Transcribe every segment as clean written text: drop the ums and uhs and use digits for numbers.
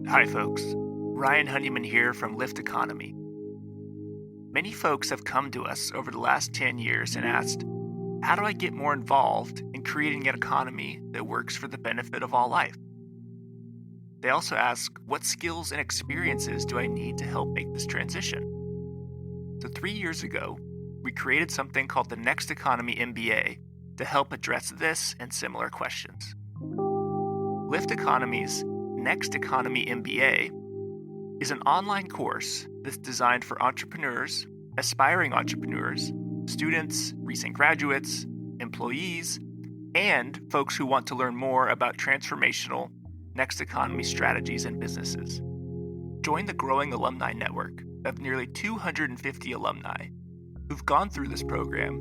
Hi folks, Ryan Honeyman here from Lift Economy. Many folks have come to us over the last 10 years and asked, how do I get more involved in creating an economy that works for the benefit of all life? They also ask, what skills and experiences do I need to help make this transition? So 3 years ago, we created something called the Next Economy MBA to help address this and similar questions. Lift Economy's Next Economy MBA is an online course that's designed for entrepreneurs, aspiring entrepreneurs, students, recent graduates, employees, and folks who want to learn more about transformational Next Economy strategies and businesses. Join the growing alumni network of nearly 250 alumni who've gone through this program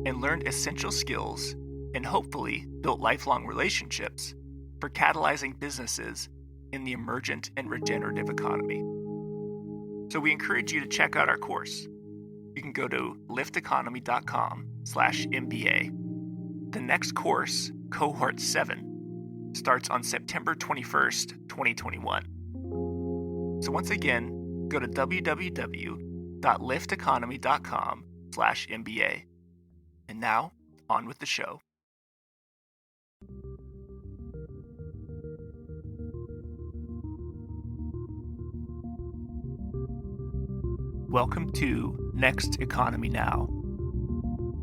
and learned essential skills and hopefully built lifelong relationships for catalyzing businesses in the emergent and regenerative economy. So we encourage you to check out our course. You can go to lifteconomy.com/MBA. The next course, Cohort 7, starts on September 21st, 2021. So once again, go to www.lifteconomy.com/MBA. And now, on with the show. Welcome to Next Economy Now.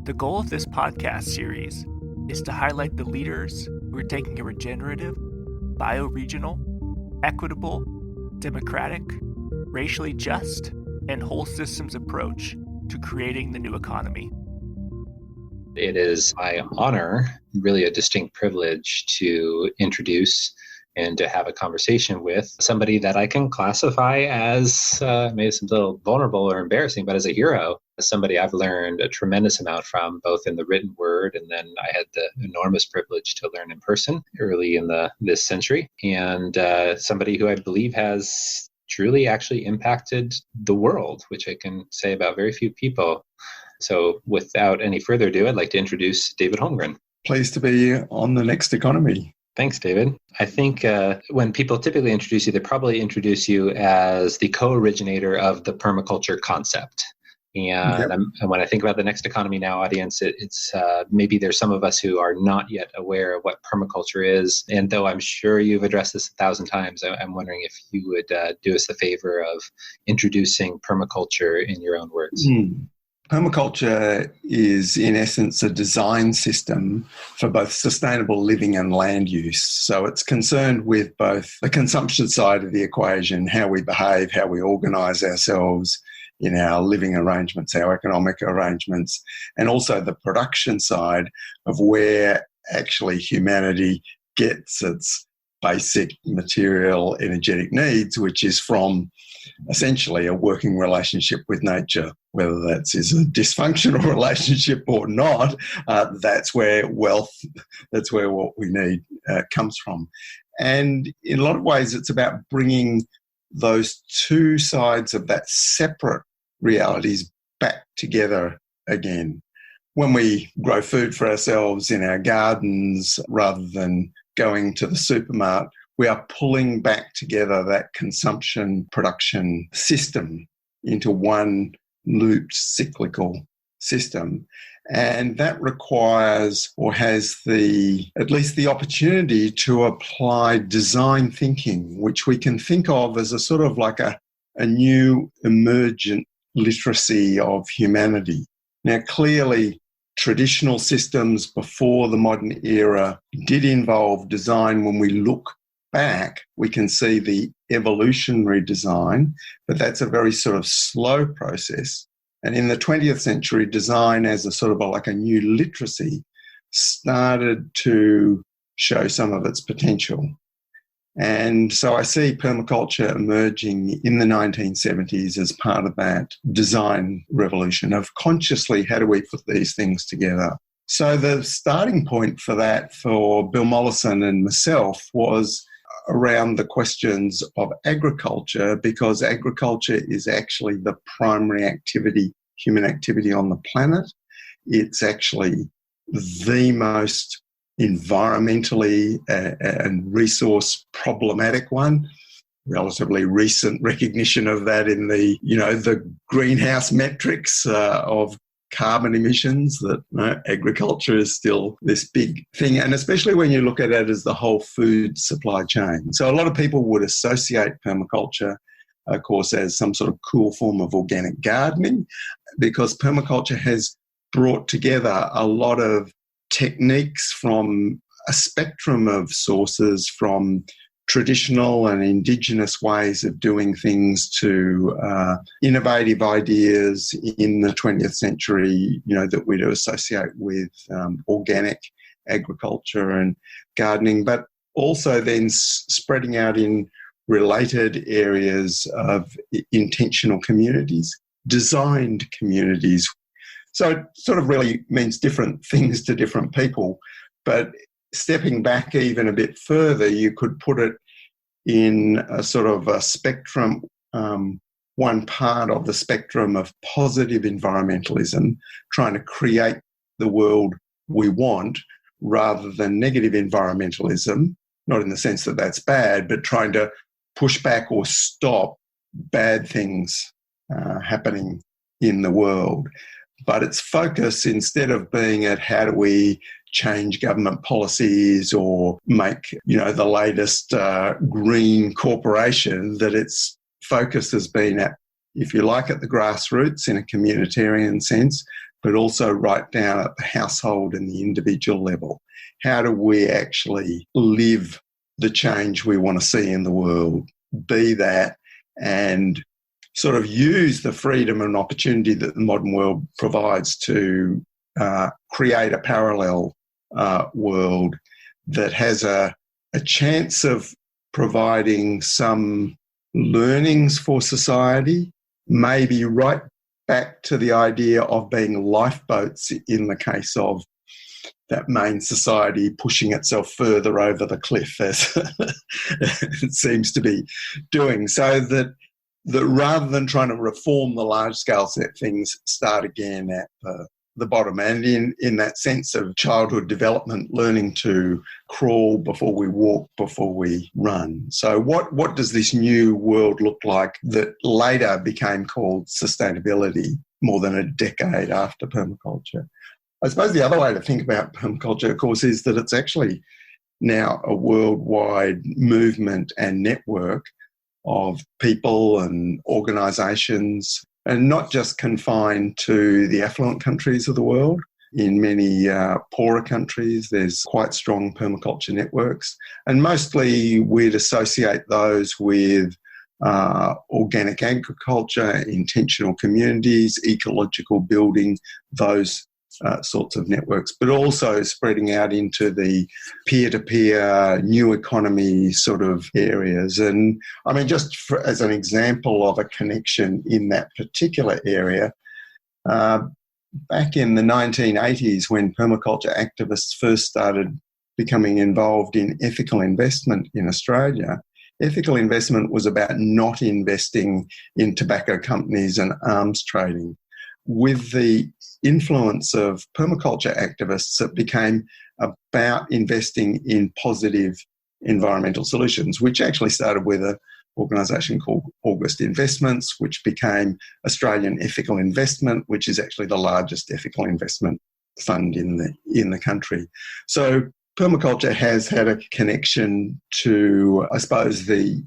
The goal of this podcast series is to highlight the leaders who are taking a regenerative, bioregional, equitable, democratic, racially just, and whole systems approach to creating the new economy. It is my honor, really a distinct privilege, to introduce and to have a conversation with somebody that I can classify as, maybe it's a little vulnerable or embarrassing, but as a hero, somebody I've learned a tremendous amount from, both in the written word, and then I had the enormous privilege to learn in person early in this century, and somebody who I believe has truly actually impacted the world, which I can say about very few people. So without any further ado, I'd like to introduce David Holmgren. Pleased to be on the Next Economy. Thanks, David. I think when people typically introduce you, they probably introduce you as the co-originator of the permaculture concept. And, Yep. and when I think about the Next Economy Now audience, it's maybe there's some of us who are not yet aware of what permaculture is. And though I'm sure you've addressed this 1,000 times, I'm wondering if you would do us the favor of introducing permaculture in your own words. Permaculture is, in essence, a design system for both sustainable living and land use. So it's concerned with both the consumption side of the equation, how we behave, how we organise ourselves in our living arrangements, our economic arrangements, and also the production side of where actually humanity gets its basic material energetic needs, which is from essentially a working relationship with nature. Whether that is a dysfunctional relationship or not, that's where wealth, that's where what we need comes from. And in a lot of ways, it's about bringing those two sides of that separate realities back together again. When we grow food for ourselves in our gardens rather than going to the supermarket, we are pulling back together that consumption production system into one looped cyclical system. And that requires, or has at least the opportunity to apply design thinking, which we can think of as a sort of like a new emergent literacy of humanity. Now, clearly, traditional systems before the modern era did involve design. When we look back, we can see the evolutionary design, but that's a very sort of slow process. And in the 20th century, design as a sort of like a new literacy started to show some of its potential. And so I see permaculture emerging in the 1970s as part of that design revolution of consciously, how do we put these things together? So the starting point for that for Bill Mollison and myself was around the questions of agriculture, because agriculture is actually the primary activity, human activity on the planet. It's actually the most environmentally and resource problematic one. relatively recent recognition of that in the, the greenhouse metrics of carbon emissions, that agriculture is still this big thing, and especially when you look at it as the whole food supply chain. So a lot of people would associate permaculture, of course, as some sort of cool form of organic gardening, because permaculture has brought together a lot of techniques from a spectrum of sources, from traditional and indigenous ways of doing things to innovative ideas in the 20th century, that we'd associate with organic agriculture and gardening, but also then spreading out in related areas of intentional communities, designed communities. So it sort of really means different things to different people, but stepping back even a bit further, you could put it in a sort of a spectrum, one part of the spectrum of positive environmentalism, trying to create the world we want, rather than negative environmentalism, not in the sense that that's bad, but trying to push back or stop bad things happening in the world. But its focus, instead of being at how do we change government policies or make, the latest green corporation, that its focus has been at, if you like, at the grassroots in a communitarian sense, but also right down at the household and the individual level. How do we actually live the change we want to see in the world, be that, and sort of use the freedom and opportunity that the modern world provides to create a parallel world that has a chance of providing some learnings for society, maybe right back to the idea of being lifeboats in the case of that main society pushing itself further over the cliff, as it seems to be doing, so that rather than trying to reform the large-scale set things, start again at the bottom. And in that sense of childhood development, learning to crawl before we walk, before we run. So what does this new world look like that later became called sustainability more than a decade after permaculture? I suppose the other way to think about permaculture, of course, is that it's actually now a worldwide movement and network of people and organisations, and not just confined to the affluent countries of the world. In many poorer countries, there's quite strong permaculture networks, and mostly we'd associate those with organic agriculture, intentional communities, ecological building, those sorts of networks, but also spreading out into the peer-to-peer, new economy sort of areas. And I mean, just as an example of a connection in that particular area, back in the 1980s, when permaculture activists first started becoming involved in ethical investment in Australia, ethical investment was about not investing in tobacco companies and arms trading. With the influence of permaculture activists, it became about investing in positive environmental solutions, which actually started with an organisation called August Investments, which became Australian Ethical Investment, which is actually the largest ethical investment fund in the country. So permaculture has had a connection to, I suppose, the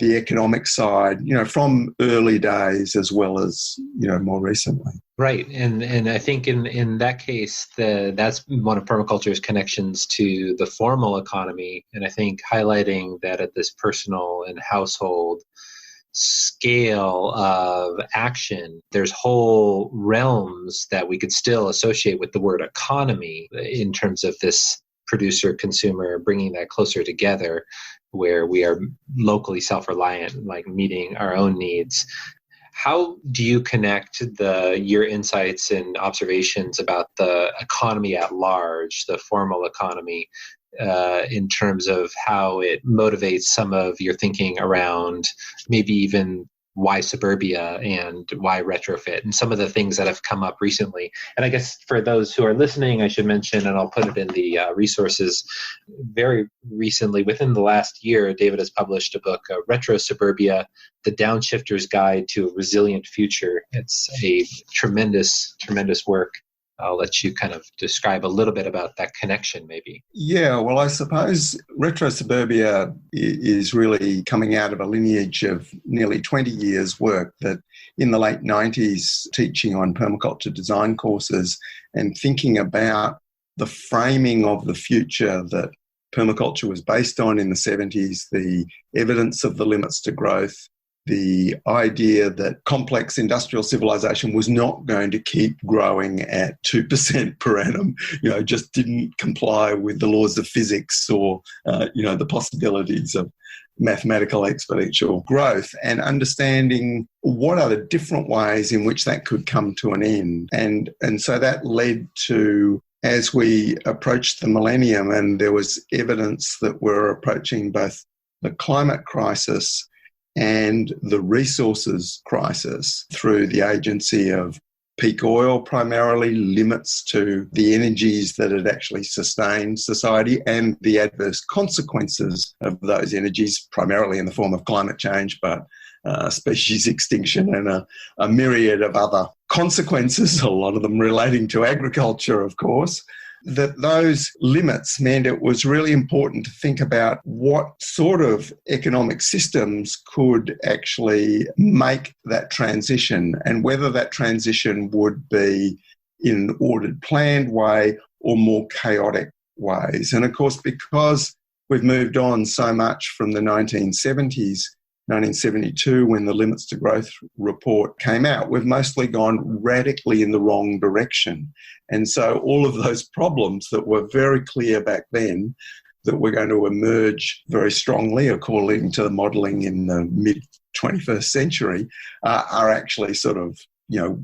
economic side, from early days as well as, more recently. Right. And I think in that case, that's one of permaculture's connections to the formal economy. And I think highlighting that at this personal and household scale of action, there's whole realms that we could still associate with the word economy in terms of this producer consumer, bringing that closer together, where we are locally self-reliant, like meeting our own needs. How do you connect your insights and observations about the economy at large, the formal economy, in terms of how it motivates some of your thinking around maybe even why suburbia and why retrofit and some of the things that have come up recently. And I guess for those who are listening, I should mention, and I'll put it in the resources, very recently, within the last year, David has published a book, RetroSuburbia, The Downshifter's Guide to a Resilient Future. It's a tremendous, tremendous work. I'll let you kind of describe a little bit about that connection, maybe. Yeah, well, I suppose RetroSuburbia is really coming out of a lineage of nearly 20 years' work that in the late 90s, teaching on permaculture design courses and thinking about the framing of the future that permaculture was based on in the 70s, the evidence of the limits to growth, the idea that complex industrial civilization was not going to keep growing at 2% per annum, just didn't comply with the laws of physics or, the possibilities of mathematical exponential growth, and understanding what are the different ways in which that could come to an end. And so that led to, as we approached the millennium and there was evidence that we're approaching both the climate crisis and the resources crisis through the agency of peak oil, primarily limits to the energies that had actually sustained society and the adverse consequences of those energies, primarily in the form of climate change, but species extinction and a myriad of other consequences, a lot of them relating to agriculture, of course. That those limits meant it was really important to think about what sort of economic systems could actually make that transition and whether that transition would be in an ordered, planned way or more chaotic ways. And of course, because we've moved on so much from the 1970s, 1972, when the Limits to Growth report came out, we've mostly gone radically in the wrong direction. And so all of those problems that were very clear back then that were going to emerge very strongly, according to the modelling in the mid-21st century, are actually sort of,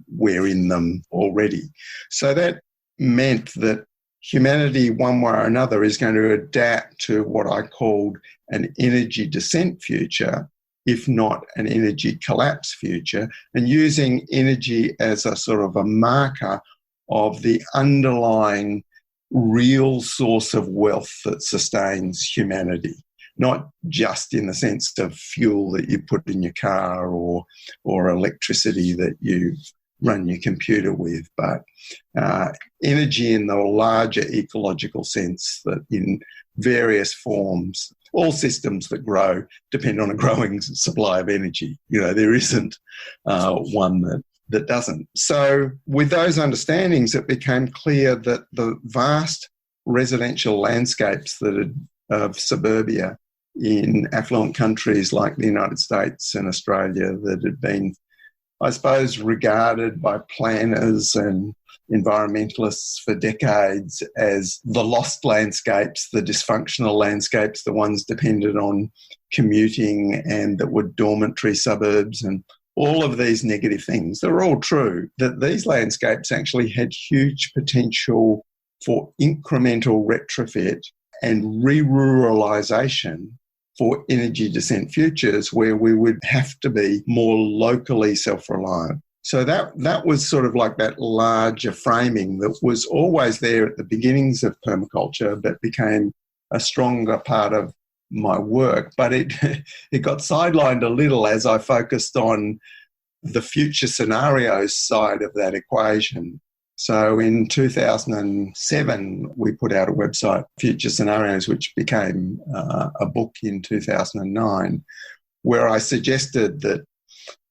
we're in them already. So that meant that humanity, one way or another, is going to adapt to what I called an energy descent future, if not an energy collapse future, and using energy as a sort of a marker of the underlying real source of wealth that sustains humanity, not just in the sense of fuel that you put in your car or electricity that you run your computer with, but energy in the larger ecological sense, that in various forms, all systems that grow depend on a growing supply of energy. There isn't one that doesn't. So with those understandings, it became clear that the vast residential landscapes of suburbia in affluent countries like the United States and Australia that had been, I suppose, regarded by planners and environmentalists for decades as the lost landscapes, the dysfunctional landscapes, the ones dependent on commuting and that were dormitory suburbs and all of these negative things. They're all true, that these landscapes actually had huge potential for incremental retrofit and re-ruralisation for energy descent futures where we would have to be more locally self-reliant. So that was sort of like that larger framing that was always there at the beginnings of permaculture, but became a stronger part of my work. But it got sidelined a little as I focused on the future scenarios side of that equation. So in 2007, we put out a website, Future Scenarios, which became a book in 2009, where I suggested that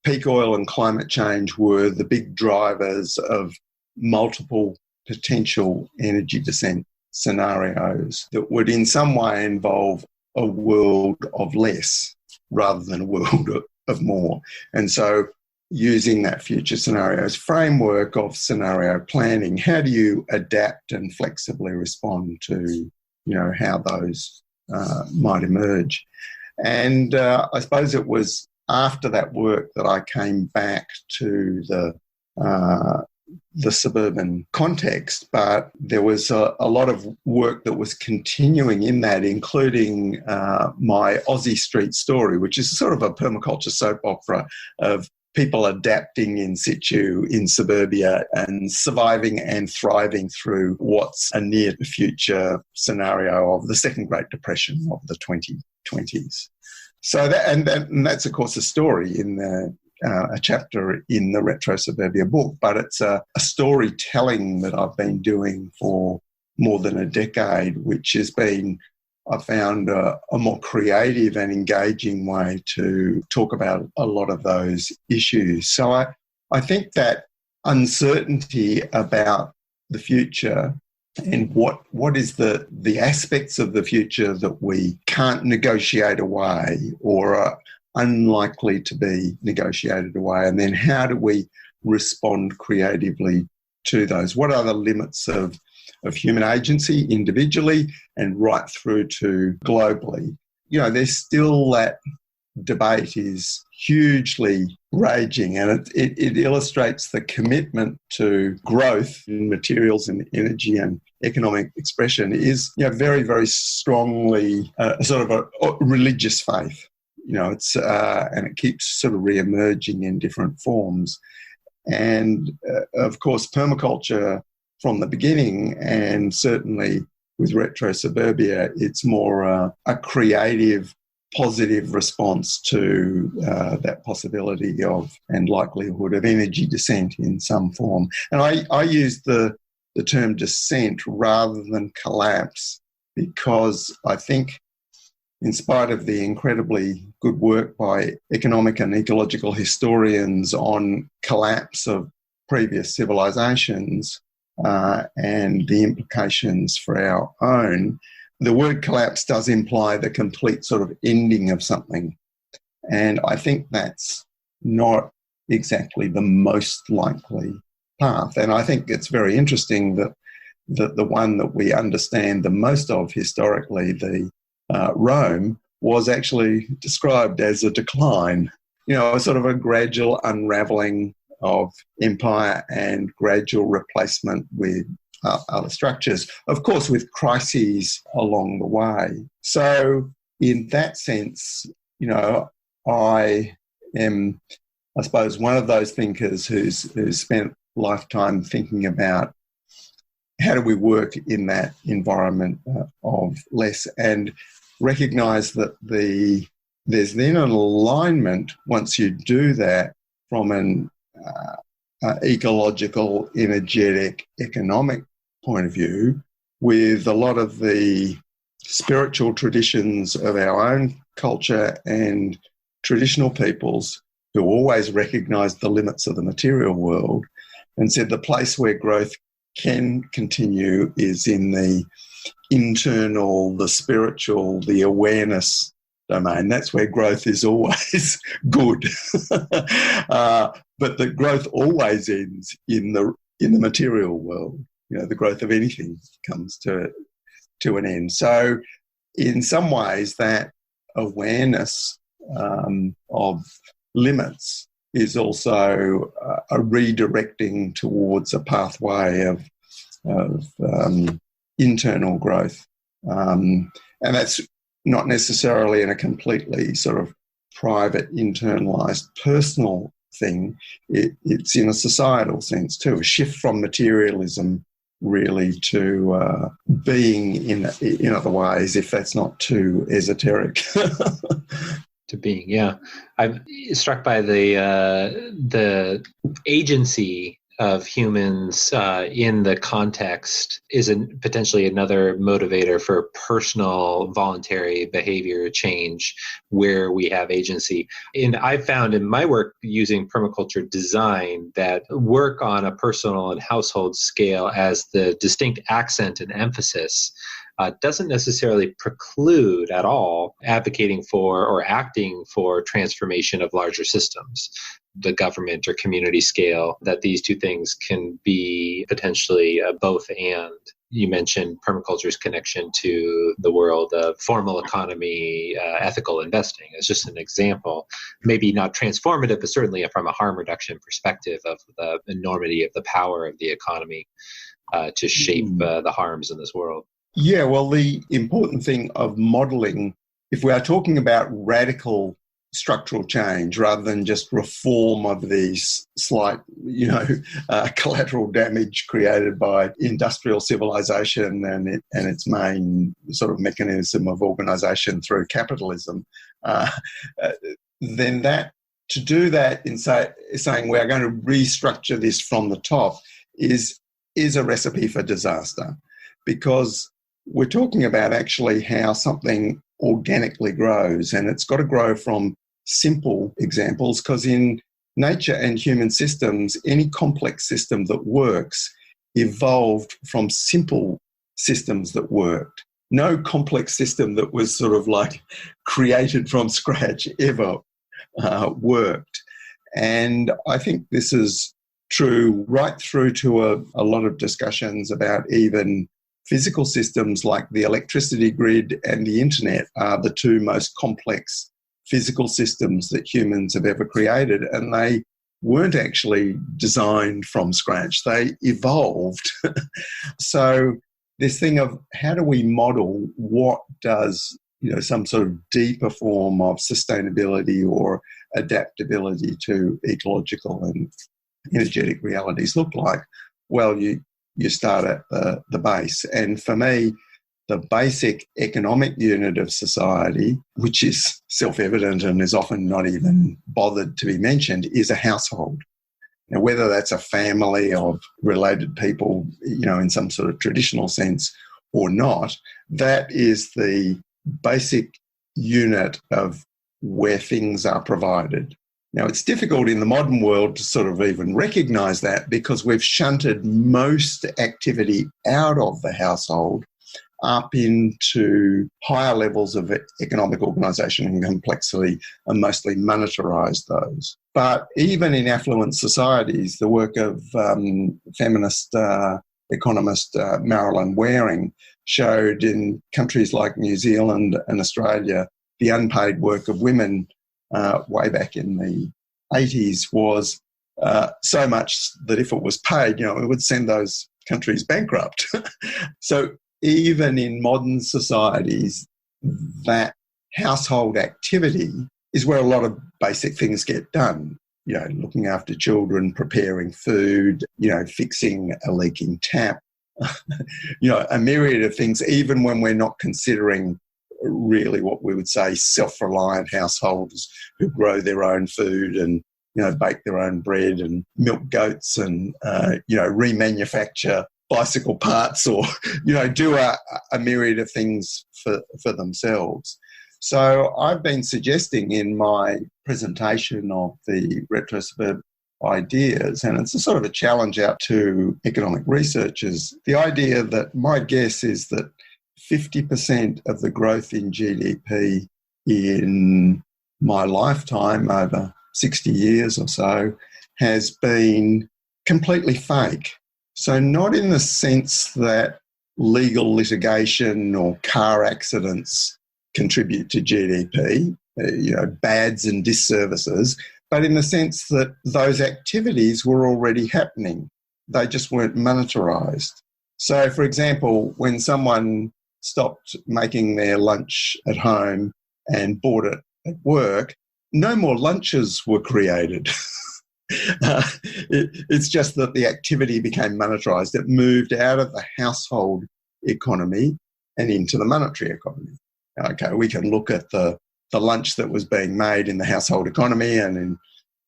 peak oil and climate change were the big drivers of multiple potential energy descent scenarios that would in some way involve a world of less rather than a world of more. And so using that future scenarios framework of scenario planning, how do you adapt and flexibly respond to, how those might emerge? And I suppose it was after that work that I came back to the the suburban context, but there was a lot of work that was continuing in that, including my Aussie Street Story, which is sort of a permaculture soap opera of people adapting in situ in suburbia and surviving and thriving through what's a near future scenario of the second Great Depression of the 2020s. So that's of course a story in a chapter in the RetroSuburbia book, but it's a storytelling that I've been doing for more than a decade, which has been, I found, a more creative and engaging way to talk about a lot of those issues. So I think that uncertainty about the future and what is the aspects of the future that we can't negotiate away or are unlikely to be negotiated away, and then how do we respond creatively to those? What are the limits of human agency individually and right through to globally? You know, there's still that debate is hugely raging, and it illustrates the commitment to growth in materials and energy and economic expression is, you know, very, very strongly sort of a religious faith. You know, it's and it keeps sort of re-emerging in different forms. And of course, permaculture from the beginning, and certainly with RetroSuburbia, it's more a creative, positive response to that possibility of and likelihood of energy descent in some form. And I use the term descent rather than collapse, because I think, in spite of the incredibly good work by economic and ecological historians on collapse of previous civilizations and the implications for our own, the word collapse does imply the complete sort of ending of something. And I think that's not exactly the most likely path. And I think it's very interesting that the one that we understand the most of historically, the Rome, was actually described as a decline, you know, a sort of a gradual unravelling of empire and gradual replacement with other structures, of course, with crises along the way. So in that sense, you know, I am, I suppose, one of those thinkers who's spent a lifetime thinking about how do we work in that environment of less, and recognise that there's then an alignment once you do that from an ecological, energetic, economic point of view with a lot of the spiritual traditions of our own culture and traditional peoples who always recognised the limits of the material world and said the place where growth can continue is in the internal, the spiritual, the awareness domain. That's where growth is always good. But the growth always ends in the material world. You know, the growth of anything comes to an end. So in some ways that awareness of limits is also a redirecting towards a pathway of internal growth. And that's not necessarily in a completely sort of private, internalized, personal thing. It's in a societal sense too, a shift from materialism really to being in other ways, if that's not too esoteric. To being, yeah. I'm struck by the agency of humans in the context is potentially another motivator for personal voluntary behavior change where we have agency. And I've found in my work using permaculture design that work on a personal and household scale as the distinct accent and emphasis doesn't necessarily preclude at all advocating for or acting for transformation of larger systems. the government or community scale, that these two things can be potentially both and. You mentioned permaculture's connection to the world of formal economy, ethical investing. It's just an example, maybe not transformative, but certainly from a harm reduction perspective of the enormity of the power of the economy to shape the harms in this world. Yeah, well, the important thing of modelling, if we are talking about radical structural change rather than just reform of these slight, collateral damage created by industrial civilization and its main sort of mechanism of organisation through capitalism, then to do that in saying we are going to restructure this from the top is a recipe for disaster, because we're talking about actually how something organically grows, and it's got to grow from simple examples, because in nature and human systems, any complex system that works evolved from simple systems that worked. No complex system that was sort of like created from scratch ever worked. And I think this is true right through to a lot of discussions about even physical systems like the electricity grid and the internet are the two most complex physical systems that humans have ever created, and they weren't actually designed from scratch. They evolved. So this thing of how do we model what does some sort of deeper form of sustainability or adaptability to ecological and energetic realities look like? Well, you start at the base. And for me, the basic economic unit of society, which is self-evident and is often not even bothered to be mentioned, is a household. Now, whether that's a family of related people, in some sort of traditional sense or not, that is the basic unit of where things are provided. Now, it's difficult in the modern world to sort of even recognise that, because we've shunted most activity out of the household up into higher levels of economic organisation and complexity, and mostly monetarised those. But even in affluent societies, the work of feminist economist Marilyn Waring showed in countries like New Zealand and Australia, the unpaid work of women way back in the 80s was so much that if it was paid, it would send those countries bankrupt. So even in modern societies, that household activity is where a lot of basic things get done. Looking after children, preparing food, fixing a leaking tap, a myriad of things, even when we're not considering really what we would say self-reliant householders who grow their own food and, bake their own bread and milk goats and, remanufacture bicycle parts or, do a myriad of things for themselves. So I've been suggesting in my presentation of the RetroSuburbia ideas, and it's a sort of a challenge out to economic researchers, the idea that my guess is that 50% of the growth in GDP in my lifetime, over 60 years or so, has been completely fake. So not in the sense that legal litigation or car accidents contribute to GDP, bads and disservices, but in the sense that those activities were already happening. They just weren't monetarised. So, for example, when someone stopped making their lunch at home and bought it at work, no more lunches were created. It's just that the activity became monetarised. It moved out of the household economy and into the monetary economy. Okay, we can look at the lunch that was being made in the household economy, and in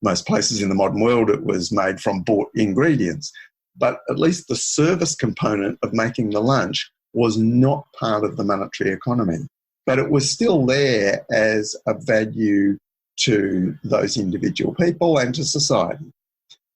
most places in the modern world it was made from bought ingredients. But at least the service component of making the lunch was not part of the monetary economy. But it was still there as a value to those individual people and to society.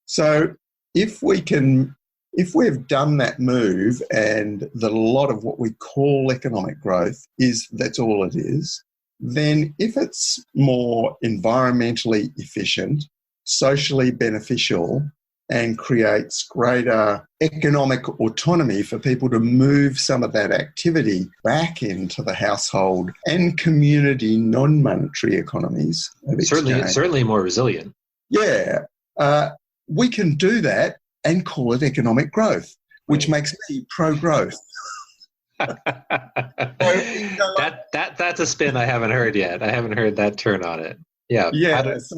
So if we've done that move, and that a lot of what we call economic growth that's all it is, then if it's more environmentally efficient socially beneficial and creates greater economic autonomy for people to move some of that activity back into the household and community non-monetary economies of exchange. Certainly more resilient. Yeah. We can do that and call it economic growth, which makes me pro-growth. That's a spin I haven't heard yet. I haven't heard that turn on it. Yeah. Yeah. So,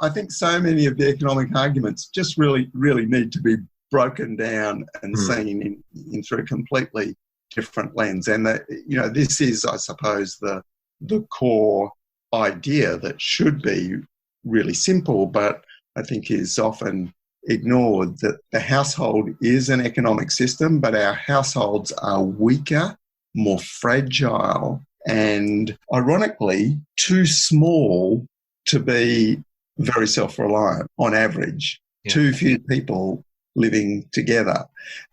I think so many of the economic arguments just really, really need to be broken down and seen in through a completely different lens. And this is, I suppose, the core idea that should be really simple, but I think is often ignored, that the household is an economic system, but our households are weaker, more fragile, and ironically, too small to be very self-reliant on average. Yeah. Too few people living together.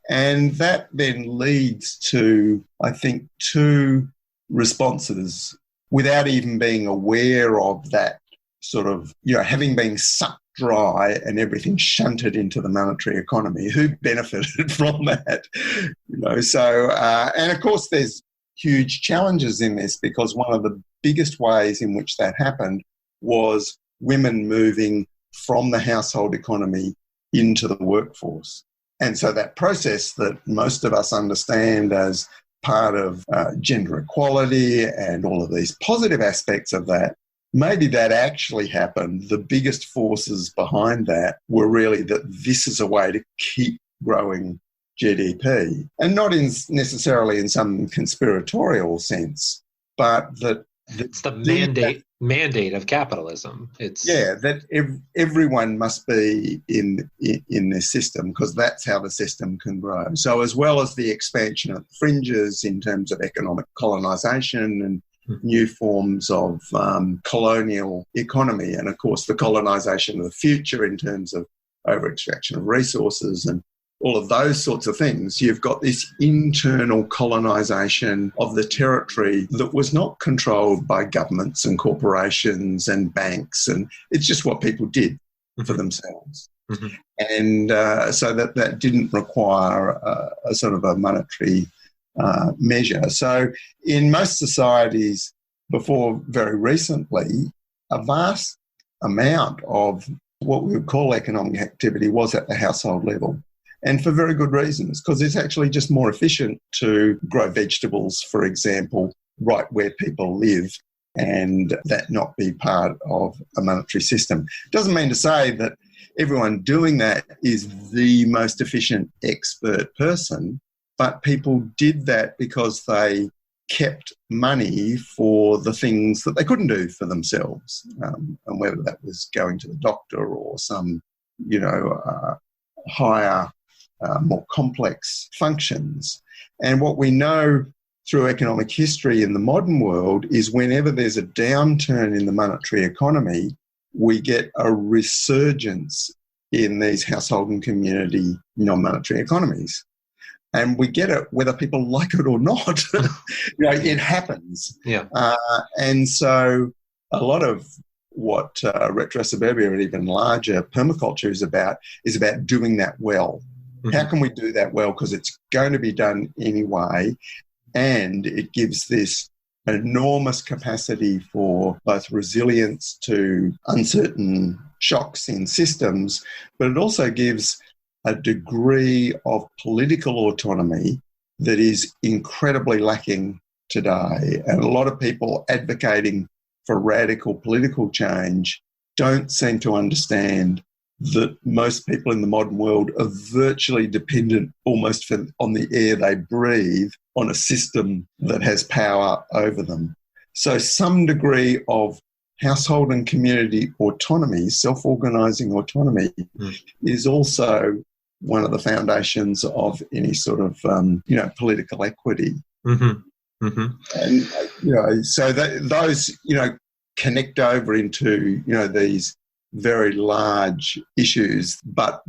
And that then leads to, I think, two responses without even being aware of that sort of, having been sucked dry and everything shunted into the monetary economy. Who benefited from that? And of course there's huge challenges in this, because one of the biggest ways in which that happened was women moving from the household economy into the workforce. And so that process that most of us understand as part of gender equality and all of these positive aspects of that, maybe that actually happened. The biggest forces behind that were really that this is a way to keep growing GDP, and not necessarily in some conspiratorial sense, but that it's the mandate of capitalism. That everyone must be in this system, because that's how the system can grow. So as well as the expansion of the fringes in terms of economic colonisation and new forms of colonial economy, and of course the colonisation of the future in terms of over-extraction of resources and all of those sorts of things, you've got this internal colonisation of the territory that was not controlled by governments and corporations and banks, and it's just what people did for themselves. And so that didn't require a sort of a monetary measure. So in most societies before very recently, a vast amount of what we would call economic activity was at the household level. And for very good reasons, because it's actually just more efficient to grow vegetables, for example, right where people live, and that not be part of a monetary system. Doesn't mean to say that everyone doing that is the most efficient expert person, but people did that because they kept money for the things that they couldn't do for themselves, and whether that was going to the doctor or some, higher, more complex functions. And what we know through economic history in the modern world is whenever there's a downturn in the monetary economy, we get a resurgence in these household and community non-monetary economies. And we get it whether people like it or not. It happens. Yeah. And so a lot of what RetroSuburbia and even larger permaculture is about doing that well. How can we do that well? Because it's going to be done anyway, and it gives this enormous capacity for both resilience to uncertain shocks in systems, but it also gives a degree of political autonomy that is incredibly lacking today. And a lot of people advocating for radical political change don't seem to understand that most people in the modern world are virtually dependent almost on the air they breathe on a system that has power over them. So some degree of household and community autonomy, self-organising autonomy, is also one of the foundations of any sort of, political equity. And, so those, connect over into, these very large issues. But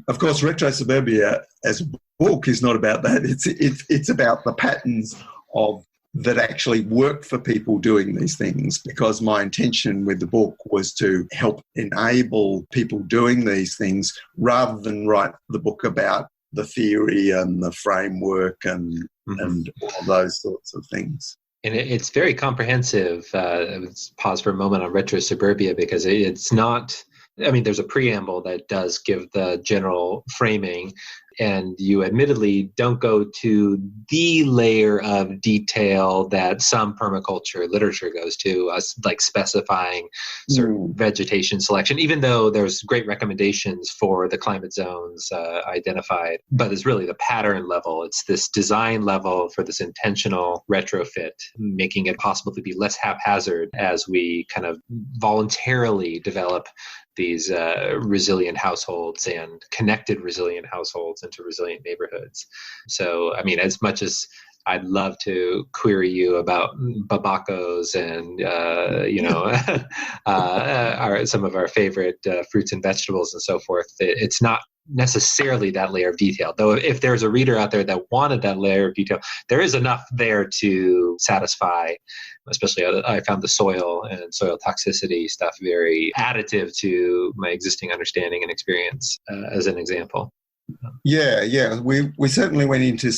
of course, RetroSuburbia as a book is not about that. It's about the patterns of that actually work for people doing these things, because my intention with the book was to help enable people doing these things rather than write the book about the theory and the framework and all those sorts of things. And it's very comprehensive. Let's pause for a moment on RetroSuburbia, because it's not, I mean, there's a preamble that does give the general framing, and you admittedly don't go to the layer of detail that some permaculture literature goes to, like specifying certain vegetation selection, even though there's great recommendations for the climate zones identified. But it's really the pattern level. It's this design level for this intentional retrofit, making it possible to be less haphazard as we kind of voluntarily develop these resilient households and connected resilient households into resilient neighborhoods. So, I mean, as much as I'd love to query you about babacos and, some of our favorite fruits and vegetables and so forth, it's not necessarily that layer of detail. Though if there's a reader out there that wanted that layer of detail, there is enough there to satisfy. Especially I found the soil and soil toxicity stuff very additive to my existing understanding and experience, as an example. Yeah. We certainly went into,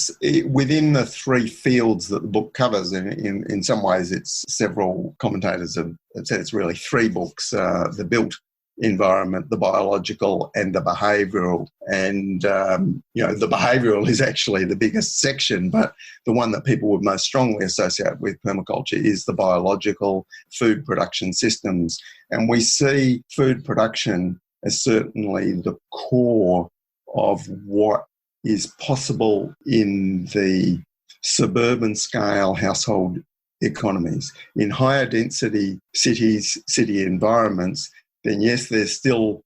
within the three fields that the book covers, in some ways it's several commentators have said it's really three books, the built environment, the biological and the behavioural. And, the behavioural is actually the biggest section, but the one that people would most strongly associate with permaculture is the biological food production systems. And we see food production as certainly the core of what is possible in the suburban scale household economies. In higher density cities, city environments, then yes, there's still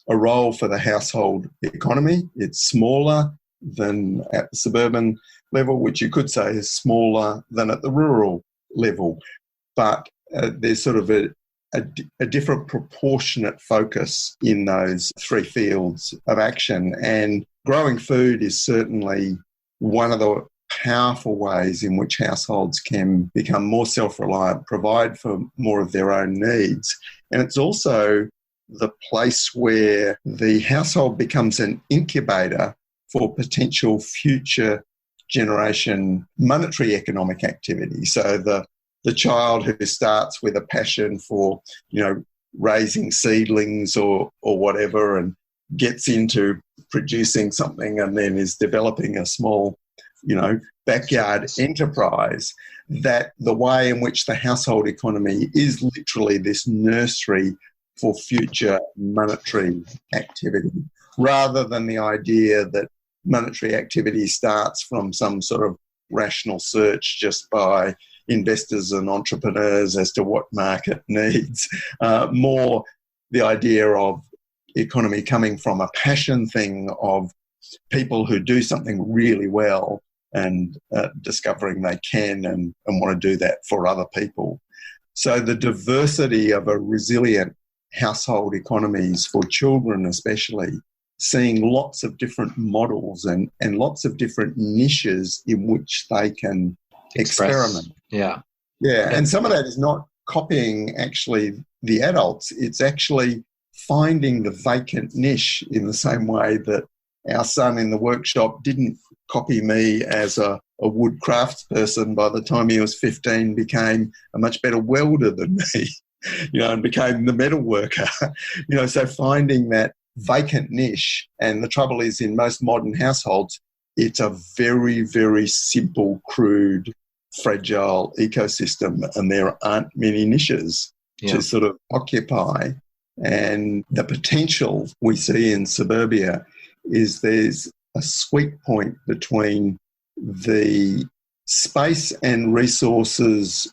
a role for the household economy. It's smaller than at the suburban level, which you could say is smaller than at the rural level. But there's sort of a different proportionate focus in those three fields of action. And growing food is certainly one of the powerful ways in which households can become more self-reliant, provide for more of their own needs. And it's also the place where the household becomes an incubator for potential future generation monetary economic activity. So the child who starts with a passion for, raising seedlings or whatever, and gets into producing something and then is developing a small, backyard enterprise, that the way in which the household economy is literally this nursery for future monetary activity, rather than the idea that monetary activity starts from some sort of rational search just by investors and entrepreneurs as to what market needs. More the idea of economy coming from a passion thing of people who do something really well and discovering they can and want to do that for other people. So the diversity of a resilient household economies for children especially, seeing lots of different models and lots of different niches in which they can experiment. Yeah. And some of that is not copying actually the adults. It's actually finding the vacant niche, in the same way that our son in the workshop didn't copy me as a wood crafts person. By the time he was 15, became a much better welder than me, and became the metal worker. So finding that vacant niche. And the trouble is, in most modern households, it's a very, very simple, crude, fragile ecosystem, and there aren't many niches to sort of occupy. And the potential we see in suburbia is there's a sweet point between the space and resources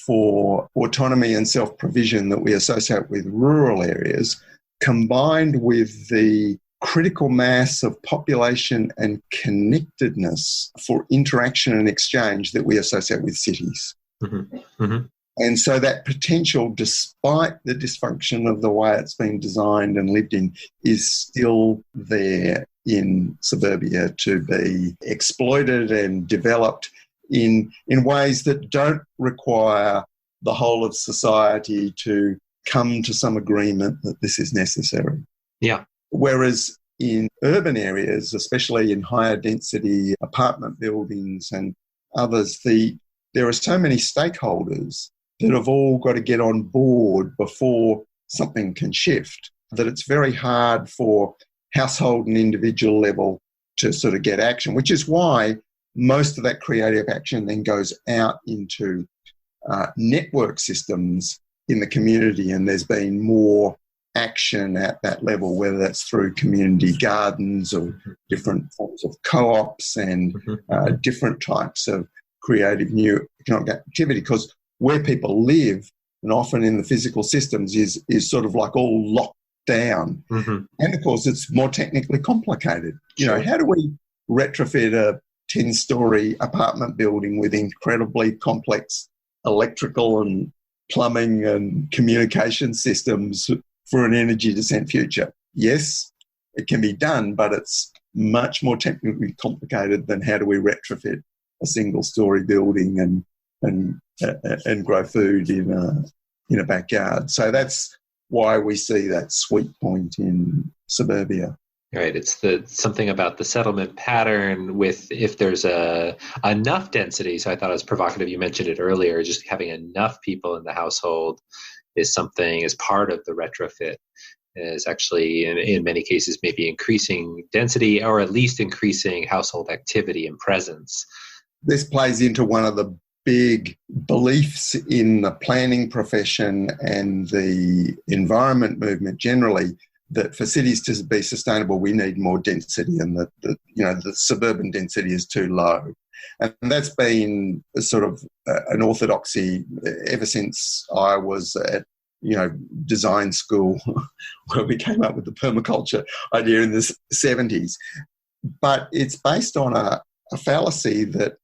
for autonomy and self-provision that we associate with rural areas, combined with the critical mass of population and connectedness for interaction and exchange that we associate with cities. Mm-hmm. Mm-hmm. And so that potential, despite the dysfunction of the way it's been designed and lived in, is still there in suburbia to be exploited and developed in ways that don't require the whole of society to come to some agreement that this is necessary. Yeah. Whereas in urban areas, especially in higher density apartment buildings and others, there are so many stakeholders that have all got to get on board before something can shift, that it's very hard for household and individual level to sort of get action, which is why most of that creative action then goes out into network systems in the community, and there's been more action at that level, whether that's through community gardens or different forms of co-ops and different types of creative new economic activity, because where people live, and often in the physical systems, is sort of like all locked down. And of course, it's more technically complicated. You know, how do we retrofit a 10-story apartment building with incredibly complex electrical and plumbing and communication systems for an energy descent future? Yes, it can be done, but it's much more technically complicated than how do we retrofit a single-story building and grow food in a backyard. So that's why we see that sweet point in suburbia. Right. It's something about the settlement pattern with if there's enough density. So I thought it was provocative. You mentioned it earlier. Just having enough people in the household is part of the retrofit. Is actually in many cases maybe increasing density or at least increasing household activity and presence. This plays into one of the big beliefs in the planning profession and the environment movement generally, that for cities to be sustainable, we need more density, and that the suburban density is too low. And that's been sort of an orthodoxy ever since I was at design school, where we came up with the permaculture idea in the 70s. But it's based on a fallacy that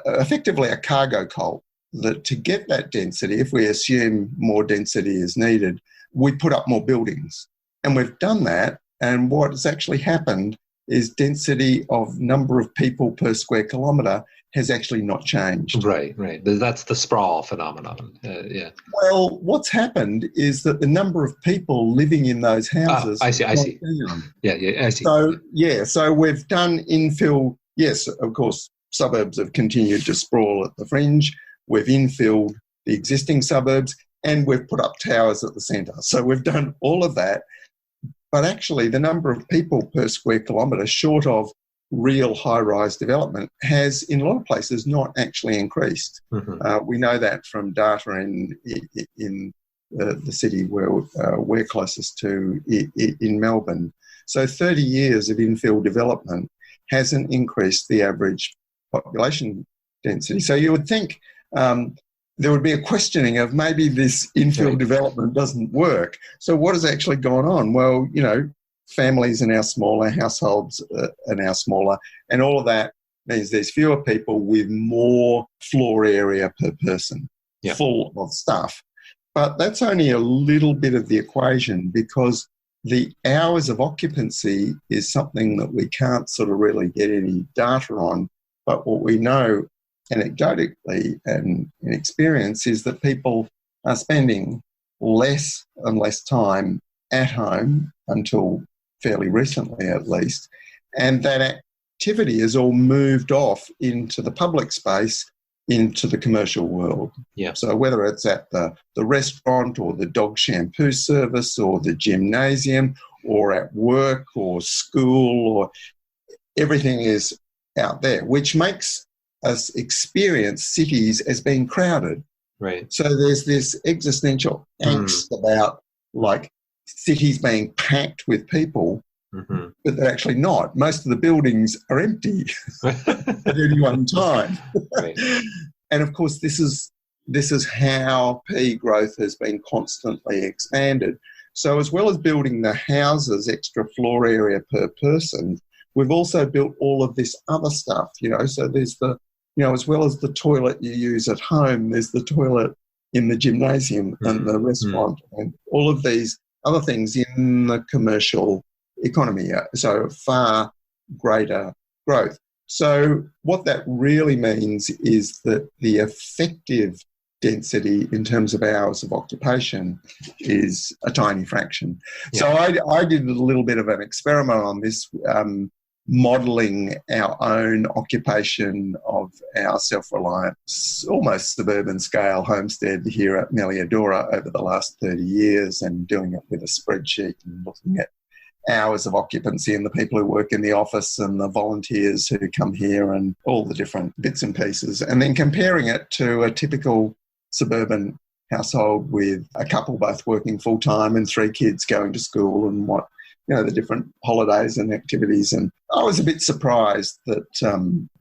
effectively a cargo cult, that to get that density, if we assume more density is needed, we put up more buildings. And we've done that, and what has actually happened is density of number of people per square kilometre has actually not changed. Right. That's the sprawl phenomenon. Yeah. Well, what's happened is that the number of people living in those houses... I see. Yeah, I see. So we've done infill. Yes, of course, suburbs have continued to sprawl at the fringe. We've infilled the existing suburbs, and we've put up towers at the centre. So we've done all of that. But actually, the number of people per square kilometre, short of real high-rise development, has, in a lot of places, not actually increased. We know that from data in the city where we're closest to, in Melbourne. So 30 years of infill development hasn't increased the average population density. So you would think there would be a questioning of maybe this infill development doesn't work. So what has actually gone on? Well, families are now smaller, households are now smaller, and all of that means there's fewer people with more floor area per person, full of stuff. But that's only a little bit of the equation, because the hours of occupancy is something that we can't sort of really get any data on. But what we know anecdotally and in experience is that people are spending less and less time at home, until fairly recently at least, and that activity has all moved off into the public space, into the commercial world. Yeah. So whether it's at the restaurant or the dog shampoo service or the gymnasium or at work or school, or everything is out there, which makes us experience cities as being crowded. Right. So there's this existential angst about like cities being packed with people, but they're actually not. Most of the buildings are empty at any one time. Right. And of course, this is how P growth has been constantly expanded. So as well as building the houses, extra floor area per person, we've also built all of this other stuff, so there's as well as the toilet you use at home, there's the toilet in the gymnasium and the restaurant and all of these other things in the commercial economy. So far greater growth. So what that really means is that the effective density in terms of hours of occupation is a tiny fraction. Yeah. So I did a little bit of an experiment on this, modelling our own occupation of our self-reliant, almost suburban scale homestead here at Meliadora over the last 30 years, and doing it with a spreadsheet and looking at hours of occupancy and the people who work in the office and the volunteers who come here and all the different bits and pieces, and then comparing it to a typical suburban household with a couple both working full-time and 3 kids going to school and what, the different holidays and activities. And I was a bit surprised that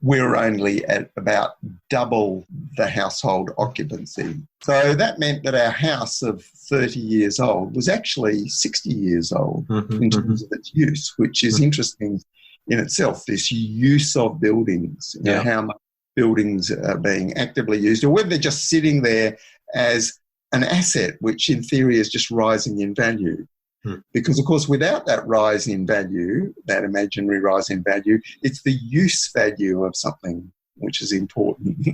we were only at about double the household occupancy. So that meant that our house of 30 years old was actually 60 years old in terms of its use, which is interesting in itself, this use of buildings, how much buildings are being actively used, or whether they're just sitting there as an asset, which in theory is just rising in value. Because, of course, without that rise in value, that imaginary rise in value, it's the use value of something which is important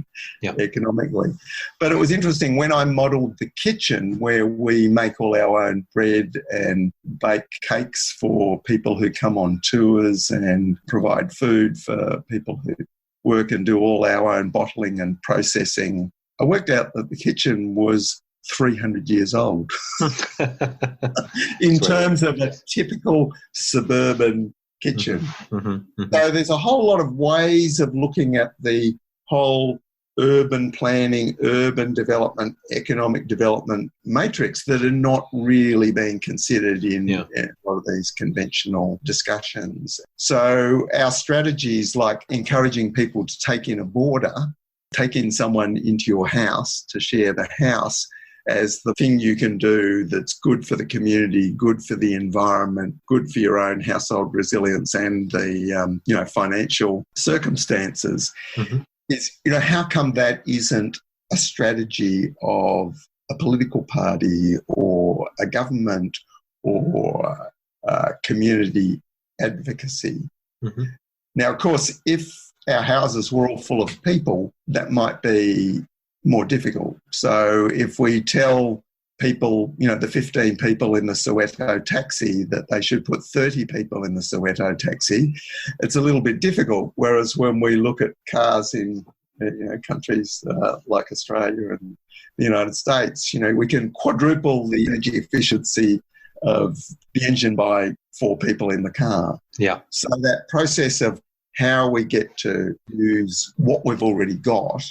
economically. But it was interesting when I modelled the kitchen, where we make all our own bread and bake cakes for people who come on tours and provide food for people who work and do all our own bottling and processing. I worked out that the kitchen was 300 years old in terms of a typical suburban kitchen. So there's a whole lot of ways of looking at the whole urban planning, urban development, economic development matrix that are not really being considered in a lot of these conventional discussions. So our strategies, like encouraging people to take in a boarder, take in someone into your house to share the house, as the thing you can do that's good for the community, good for the environment, good for your own household resilience and the financial circumstances, is how come that isn't a strategy of a political party or a government or community advocacy? Now, of course, if our houses were all full of people, that might be more difficult. So if we tell people, the 15 people in the Soweto taxi that they should put 30 people in the Soweto taxi, it's a little bit difficult. Whereas when we look at cars in countries like Australia and the United States, we can quadruple the energy efficiency of the engine by 4 people in the car. So that process of how we get to use what we've already got.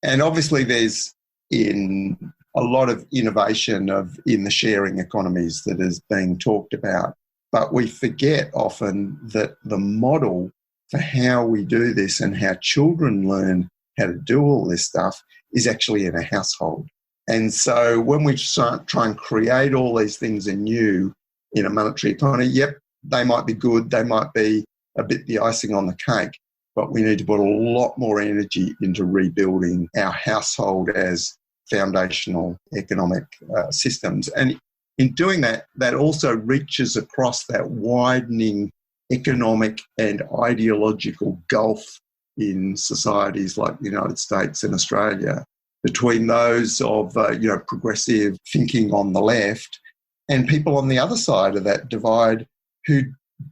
And obviously there's in a lot of innovation in the sharing economies that is being talked about. But we forget often that the model for how we do this and how children learn how to do all this stuff is actually in a household. And so when we try and create all these things anew in a monetary economy, they might be good, they might be a bit the icing on the cake, but we need to put a lot more energy into rebuilding our household as foundational economic systems. And in doing that, that also reaches across that widening economic and ideological gulf in societies like the United States and Australia, between those of progressive thinking on the left and people on the other side of that divide who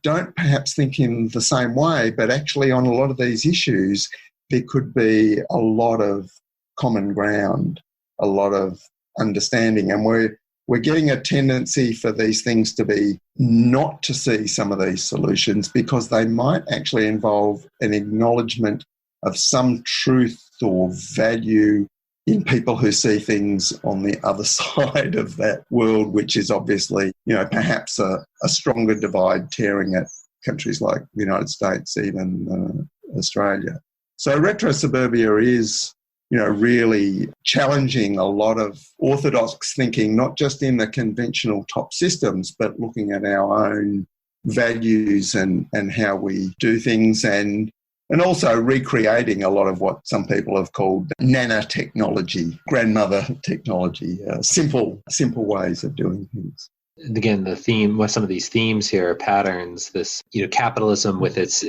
don't perhaps think in the same way, but actually on a lot of these issues, there could be a lot of common ground, a lot of understanding. And we're getting a tendency for these things to be not to see some of these solutions because they might actually involve an acknowledgement of some truth or value in people who see things on the other side of that world, which is obviously, perhaps a stronger divide tearing at countries like the United States, even Australia. So RetroSuburbia is, really challenging a lot of orthodox thinking, not just in the conventional top systems, but looking at our own values and how we do things and also recreating a lot of what some people have called nanotechnology, grandmother technology, simple ways of doing things. again, the theme, what some of these themes here are patterns, this, capitalism with its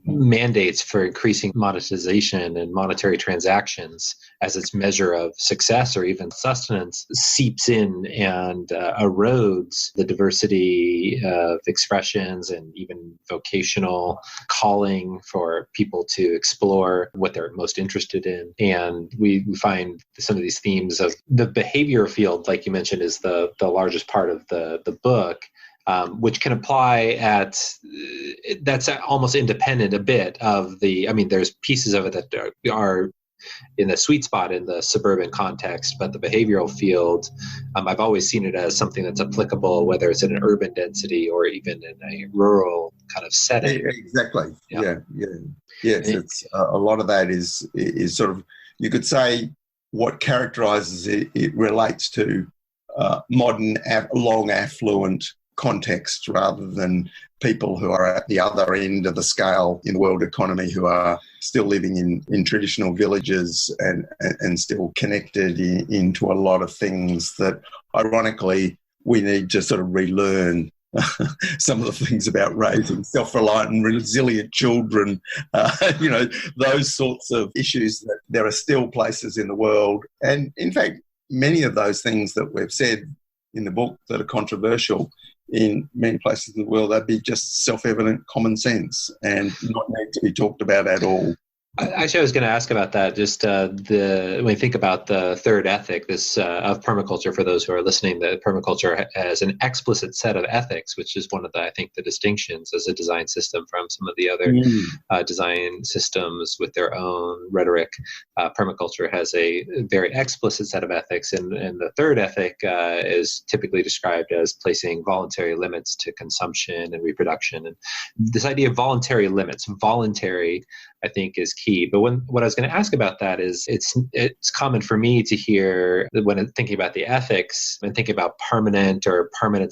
mandates for increasing monetization and monetary transactions as its measure of success or even sustenance seeps in and erodes the diversity of expressions and even vocational calling for people to explore what they're most interested in. And we find some of these themes of the behavior field, like you mentioned, is the largest part of the book, which can apply that's almost independent a bit of there's pieces of it that are in the sweet spot in the suburban context, but the behavioral field, I've always seen it as something that's applicable, whether it's in an urban density or even in a rural kind of setting. Exactly. Yeah. Yes, it's a lot of that is sort of, you could say, what characterizes it. It relates to modern, long, affluent context rather than people who are at the other end of the scale in the world economy, who are still living in traditional villages and still connected into a lot of things that, ironically, we need to sort of relearn some of the things about raising self-reliant and resilient children, those sorts of issues. That there are still places in the world, and in fact, many of those things that we've said in the book that are controversial in many places in the world, they'd be just self-evident common sense and not need to be talked about at all. Actually, I was going to ask about that. Just when you think about the third ethic, of permaculture, for those who are listening, that permaculture has an explicit set of ethics, which is one of the distinctions as a design system from some of the other design systems with their own rhetoric. Permaculture has a very explicit set of ethics, and the third ethic is typically described as placing voluntary limits to consumption and reproduction. And this idea of voluntary limits, I think, is key. But what I was going to ask about that is it's common for me to hear when I'm thinking about the ethics and thinking about permanent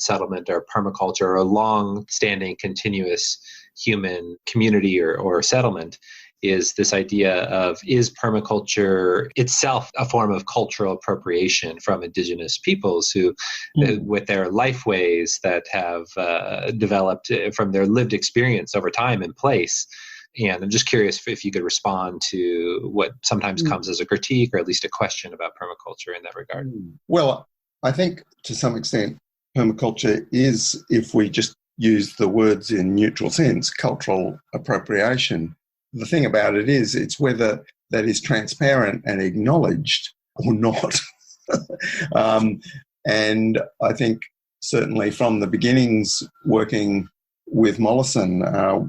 settlement or permaculture or a long-standing continuous human community or settlement, is this idea of, is permaculture itself a form of cultural appropriation from indigenous peoples who, with their lifeways that have developed from their lived experience over time in place? And I'm just curious if you could respond to what sometimes comes as a critique or at least a question about permaculture in that regard. Well, I think to some extent, permaculture is, if we just use the words in neutral sense, cultural appropriation. The thing about it is, it's whether that is transparent and acknowledged or not. And I think certainly from the beginnings working with Mollison,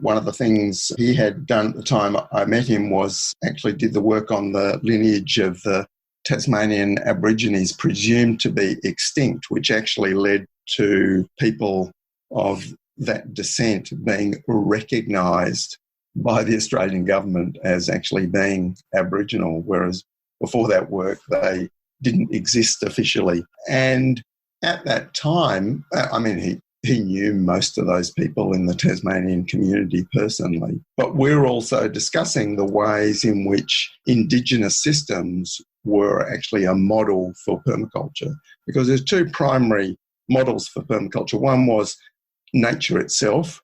one of the things he had done at the time I met him was actually did the work on the lineage of the Tasmanian Aborigines presumed to be extinct, which actually led to people of that descent being recognised by the Australian government as actually being Aboriginal, whereas before that work they didn't exist officially. And at that time, he knew most of those people in the Tasmanian community personally. But we're also discussing the ways in which Indigenous systems were actually a model for permaculture, because there's two primary models for permaculture. One was nature itself.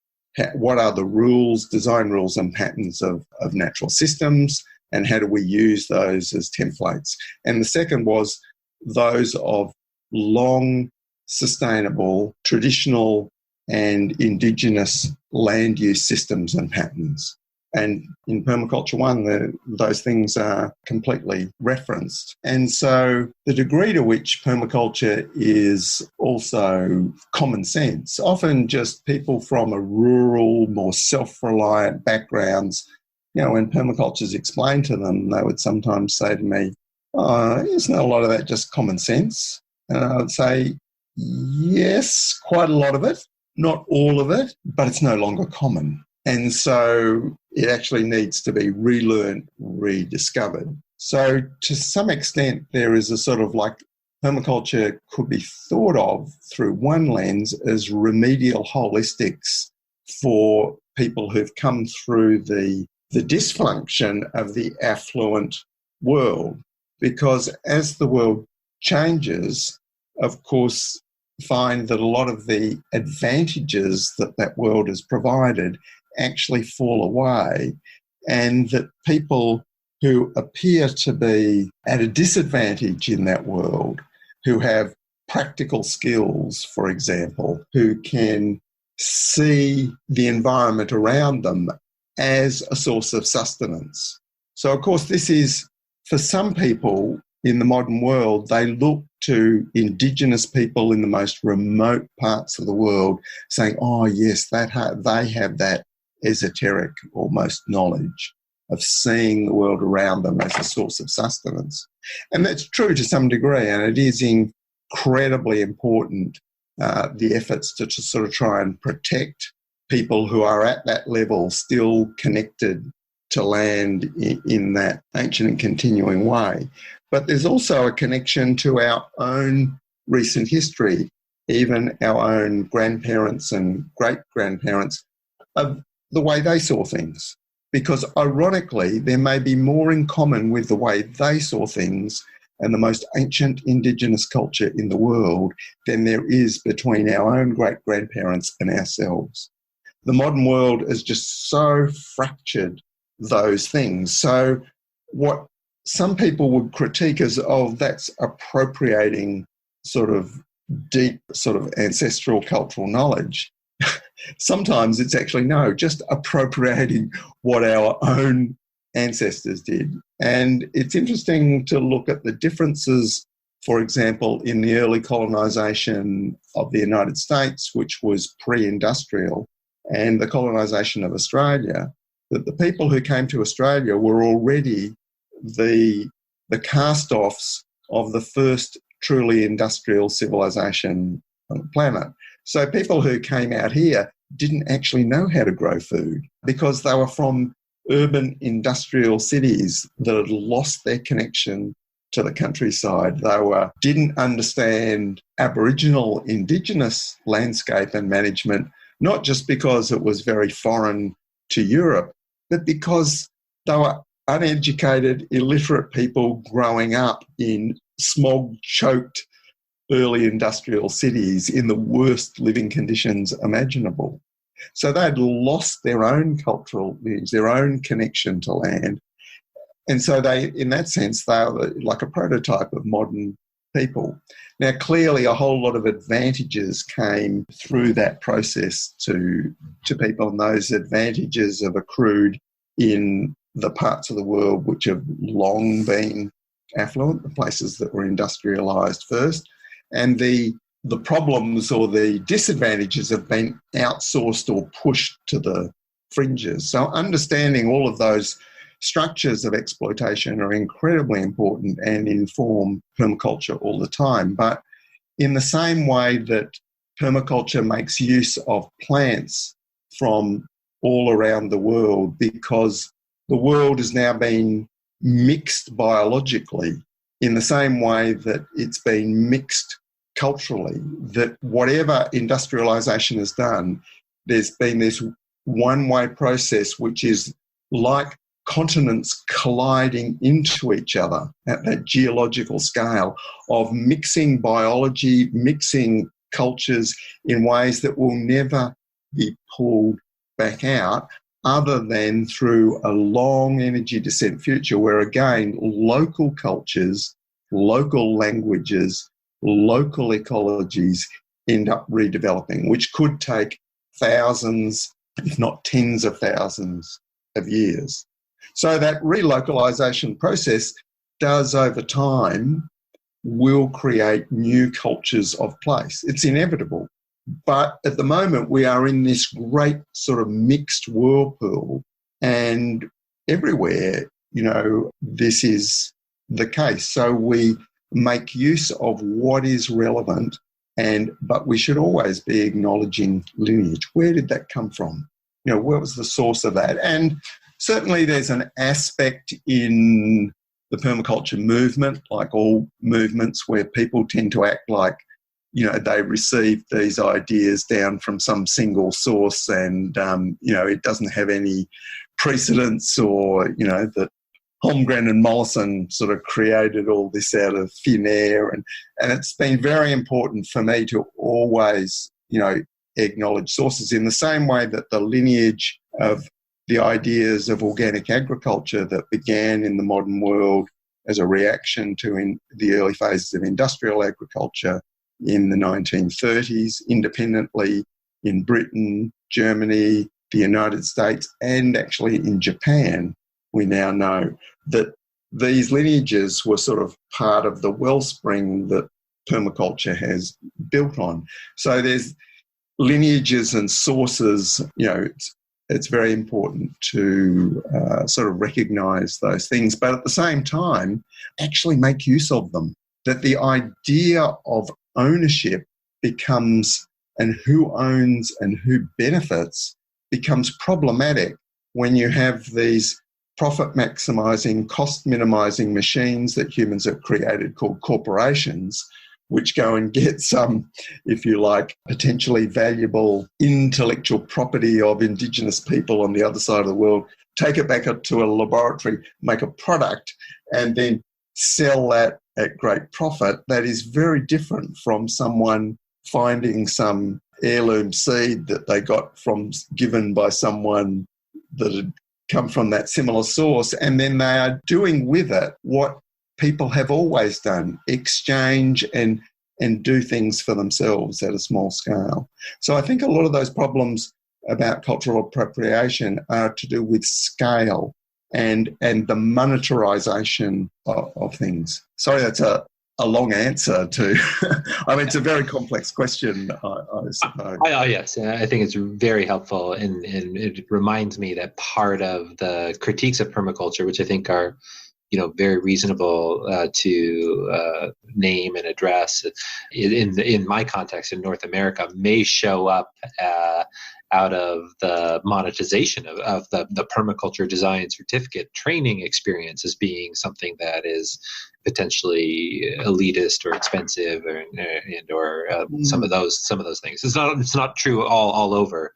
What are the rules, design rules and patterns of natural systems, and how do we use those as templates? And the second was those of long, sustainable, traditional and Indigenous land use systems and patterns. And in Permaculture One, those things are completely referenced. And so the degree to which permaculture is also common sense, often just people from a rural, more self-reliant backgrounds, when permaculture is explained to them, they would sometimes say to me, isn't a lot of that just common sense? And I would say, yes, quite a lot of it, not all of it, but it's no longer common. And so it actually needs to be relearned, rediscovered. So to some extent, there is a sort of permaculture could be thought of through one lens as remedial holistics for people who've come through the dysfunction of the affluent world. Because as the world changes, of course, find that a lot of the advantages that that world has provided actually fall away, and that people who appear to be at a disadvantage in that world, who have practical skills, for example, who can see the environment around them as a source of sustenance. So, of course, this is, for some people in the modern world, they look to Indigenous people in the most remote parts of the world saying, oh, yes, they have that esoteric almost knowledge of seeing the world around them as a source of sustenance. And that's true to some degree, and it is incredibly important, the efforts to sort of try and protect people who are at that level still connected to land in that ancient and continuing way. But there's also a connection to our own recent history, even our own grandparents and great-grandparents, of the way they saw things. Because ironically, there may be more in common with the way they saw things and the most ancient Indigenous culture in the world than there is between our own great-grandparents and ourselves. The modern world has just so fractured those things. So what some people would critique as, oh, that's appropriating sort of deep sort of ancestral cultural knowledge. Sometimes it's actually, no, just appropriating what our own ancestors did. And it's interesting to look at the differences, for example, in the early colonisation of the United States, which was pre-industrial, and the colonisation of Australia, that the people who came to Australia were already the cast-offs of the first truly industrial civilization on the planet. So people who came out here didn't actually know how to grow food because they were from urban industrial cities that had lost their connection to the countryside. They didn't understand Aboriginal, Indigenous landscape and management, not just because it was very foreign to Europe, but because they were uneducated, illiterate people growing up in smog-choked early industrial cities in the worst living conditions imaginable. So they'd lost their own cultural lineage, their own connection to land. And so they, in that sense, they are like a prototype of modern people. Now, clearly a whole lot of advantages came through that process to people, and those advantages have accrued in the parts of the world which have long been affluent, the places that were industrialised first. And the problems or the disadvantages have been outsourced or pushed to the fringes. So understanding all of those structures of exploitation are incredibly important and inform permaculture all the time. But in the same way that permaculture makes use of plants from all around the world, because the world has now been mixed biologically in the same way that it's been mixed culturally, that whatever industrialisation has done, there's been this one-way process which is like continents colliding into each other at that geological scale of mixing biology, mixing cultures in ways that will never be pulled back out other than through a long energy descent future where, again, local cultures, local languages, local ecologies end up redeveloping, which could take thousands, if not tens of thousands of years. So that relocalization process does, over time, will create new cultures of place. It's inevitable. But at the moment, we are in this great sort of mixed whirlpool, and everywhere, this is the case. So we make use of what is relevant, but we should always be acknowledging lineage. Where did that come from? What was the source of that? And certainly there's an aspect in the permaculture movement, like all movements, where people tend to act like, they received these ideas down from some single source and, it doesn't have any precedence, or, that Holmgren and Mollison sort of created all this out of thin air. And it's been very important for me to always, acknowledge sources in the same way that the lineage of the ideas of organic agriculture that began in the modern world as a reaction to in the early phases of industrial agriculture in the 1930s, independently in Britain, Germany, the United States, and actually in Japan. We now know that these lineages were sort of part of the wellspring that permaculture has built on. So there's lineages and sources, it's very important to sort of recognise those things, but at the same time, actually make use of them. That the idea of ownership becomes, and who owns and who benefits, becomes problematic when you have these profit maximising, cost minimising machines that humans have created called corporations, which go and get some, if you like, potentially valuable intellectual property of Indigenous people on the other side of the world, take it back to a laboratory, make a product, and then sell that at great profit. That is very different from someone finding some heirloom seed that they got given by someone that had come from that similar source, and then they are doing with it what people have always done, exchange and do things for themselves at a small scale. So I think a lot of those problems about cultural appropriation are to do with scale and the monetarization of things. Sorry, that's a long answer to, it's a very complex question, I suppose. Yes, I think it's very helpful, and it reminds me that part of the critiques of permaculture, which I think are very reasonable to name and address in my context in North America, may show up out of the monetization of the permaculture design certificate training experience as being something that is potentially elitist or expensive or some of those things. It's not true all over,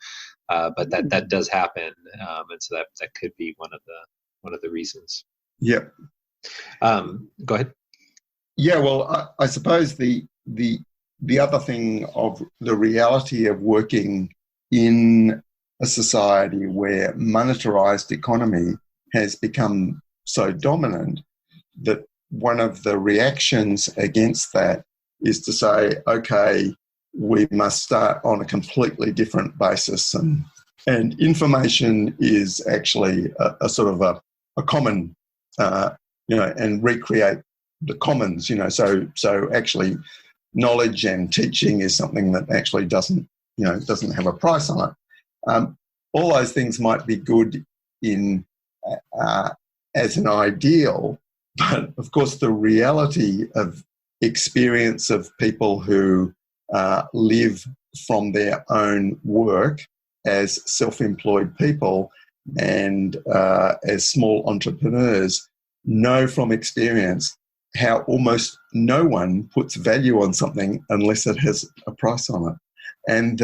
but that does happen, and so that could be one of the reasons. Yep. Go ahead. Yeah, well, I suppose the other thing of the reality of working in a society where monetarized economy has become so dominant that one of the reactions against that is to say, okay, we must start on a completely different basis, and information is actually a sort of a common, and recreate the commons, so actually knowledge and teaching is something that actually doesn't have a price on it. All those things might be good as an ideal, but of course the reality of experience of people who live from their own work as self-employed people and as small entrepreneurs know from experience how almost no one puts value on something unless it has a price on it. And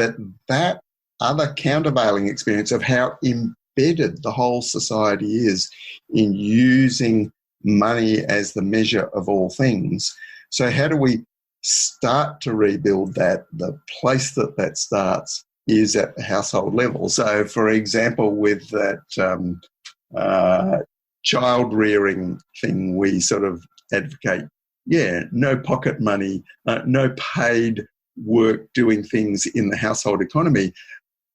that other countervailing experience of how embedded the whole society is in using money as the measure of all things. So how do we start to rebuild that? The place that starts is at the household level. So, for example, with that child rearing thing, we sort of advocate, no pocket money, no paid work doing things in the household economy,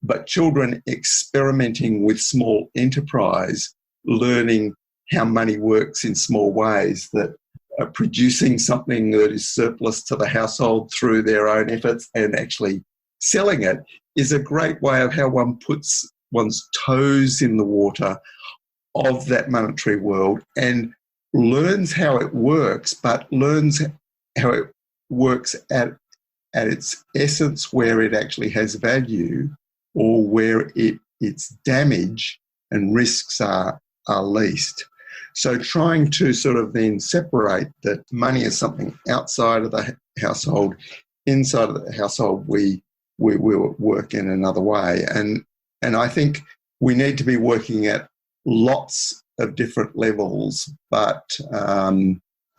but children experimenting with small enterprise, learning how money works in small ways, that are producing something that is surplus to the household through their own efforts and actually selling it is a great way of how one puts one's toes in the water of that monetary world and learns how it works, but learns how it works at its essence, where it actually has value or where its damage and risks are least. So trying to sort of then separate that money is something outside of the household, inside of the household we will work in another way. And I think we need to be working at lots of different levels, but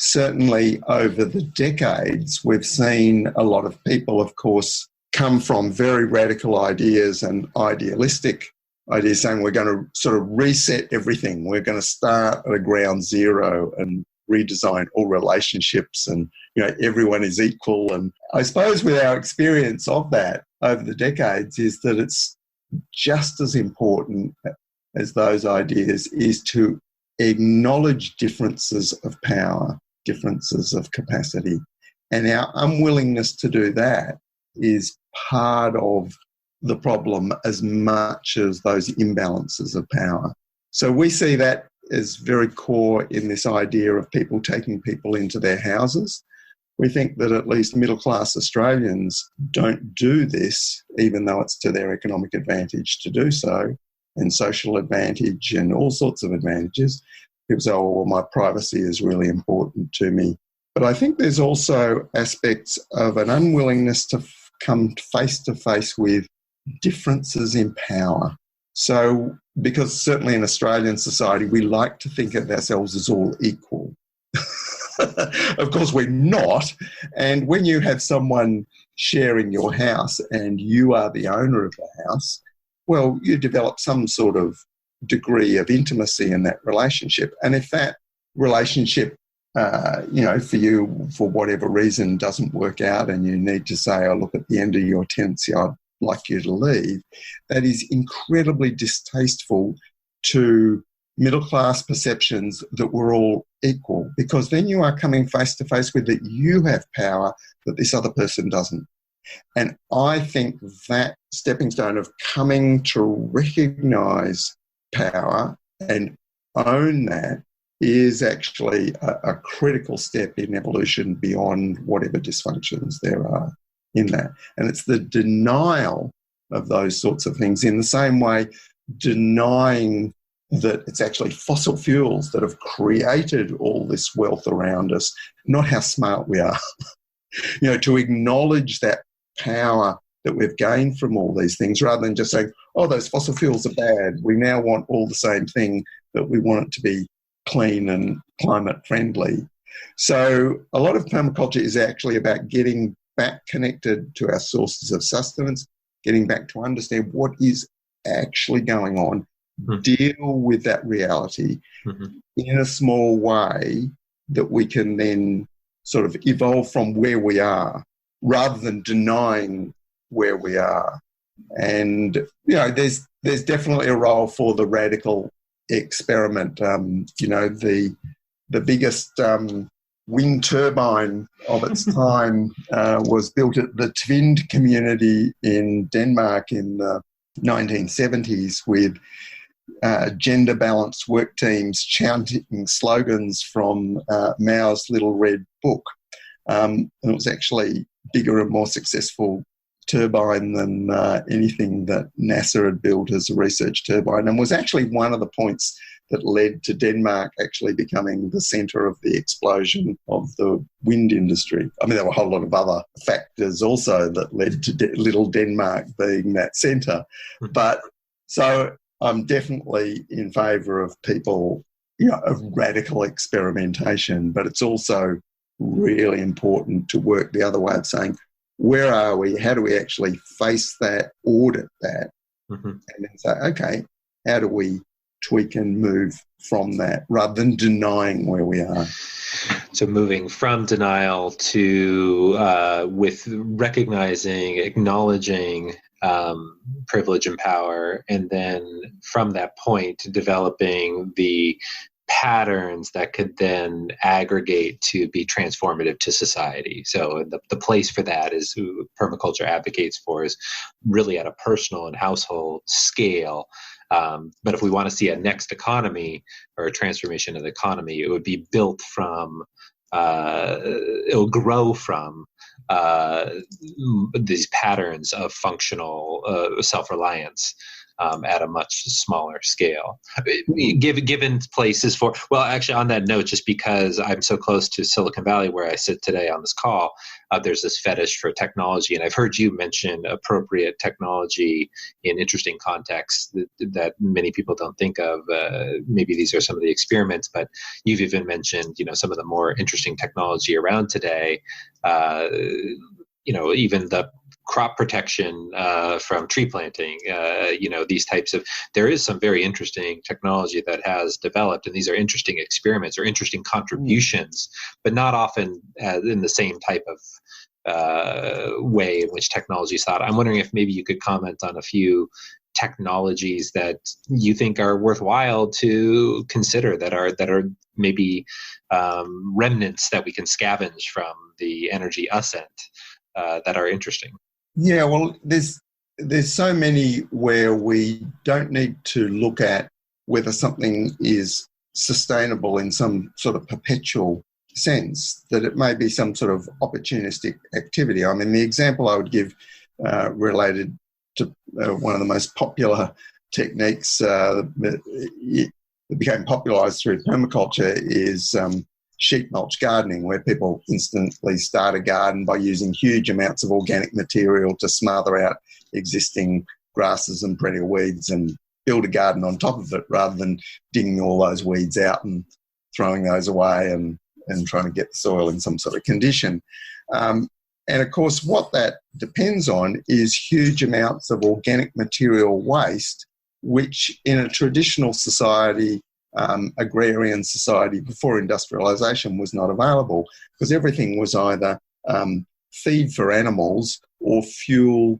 certainly over the decades, we've seen a lot of people, of course, come from very radical ideas and idealistic ideas saying we're going to sort of reset everything. We're going to start at a ground zero and redesign all relationships, and everyone is equal. And I suppose with our experience of that over the decades is that it's just as important as those ideas is to acknowledge differences of power, differences of capacity. And our unwillingness to do that is part of the problem as much as those imbalances of power. So we see that as very core in this idea of people taking people into their houses. We think that at least middle-class Australians don't do this, even though it's to their economic advantage to do so, and social advantage and all sorts of advantages. People say, oh, well, my privacy is really important to me. But I think there's also aspects of an unwillingness to come face to face with differences in power. So, because certainly in Australian society, we like to think of ourselves as all equal. Of course, we're not. And when you have someone sharing your house and you are the owner of the house, well, you develop some sort of degree of intimacy in that relationship. And if that relationship, for you, for whatever reason, doesn't work out and you need to say, oh, look, at the end of your tenancy, I'd like you to leave, that is incredibly distasteful to middle-class perceptions that we're all equal, because then you are coming face to face with that you have power that this other person doesn't. And I think that stepping stone of coming to recognise power and own that is actually a critical step in evolution beyond whatever dysfunctions there are in that. And it's the denial of those sorts of things, in the same way denying that it's actually fossil fuels that have created all this wealth around us, not how smart we are. To acknowledge that power that we've gained from all these things, rather than just saying, oh, those fossil fuels are bad. We now want all the same thing, but we want it to be clean and climate friendly. So a lot of permaculture is actually about getting back connected to our sources of sustenance, getting back to understand what is actually going on, deal with that reality in a small way that we can then sort of evolve from where we are, rather than denying where we are. And, there's definitely a role for the radical experiment. The biggest wind turbine of its time was built at the Tvind community in Denmark in the 1970s with gender-balanced work teams chanting slogans from Mao's Little Red Book. And it was actually bigger and more successful turbine than anything that NASA had built as a research turbine, and was actually one of the points that led to Denmark actually becoming the centre of the explosion of the wind industry. I mean, there were a whole lot of other factors also that led to little Denmark being that centre. But so I'm definitely in favour of people, of radical experimentation, but it's also really important to work the other way of saying, where are we? How do we actually face that, audit that, and then say, okay, how do we tweak and move from that, rather than denying where we are? So moving from denial to with recognizing, acknowledging privilege and power, and then from that point developing the patterns that could then aggregate to be transformative to society. So the place for that is who permaculture advocates for is really at a personal and household scale. But if we want to see a next economy or a transformation of the economy, it would be built from, it'll grow from these patterns of functional self-reliance. at a much smaller scale. Given places for, well, actually on that note, just because I'm so close to Silicon Valley where I sit today on this call, there's this fetish for technology. And I've heard you mention appropriate technology in interesting contexts that many people don't think of. Maybe these are some of the experiments, but you've even mentioned, some of the more interesting technology around today, even the crop protection from tree planting, these types of, there is some very interesting technology that has developed, and these are interesting experiments or interesting contributions, but not often in the same type of way in which technology is thought. I'm wondering if maybe you could comment on a few technologies that you think are worthwhile to consider that are maybe remnants that we can scavenge from the energy ascent that are interesting. Yeah, well, there's so many where we don't need to look at whether something is sustainable in some sort of perpetual sense, that it may be some sort of opportunistic activity. I mean, the example I would give related to one of the most popular techniques that became popularized through permaculture is sheet mulch gardening, where people instantly start a garden by using huge amounts of organic material to smother out existing grasses and perennial weeds and build a garden on top of it, rather than digging all those weeds out and throwing those away and trying to get the soil in some sort of condition. And of course, what that depends on is huge amounts of organic material waste, which in a traditional society, agrarian society before industrialization, was not available, because everything was either feed for animals or fuel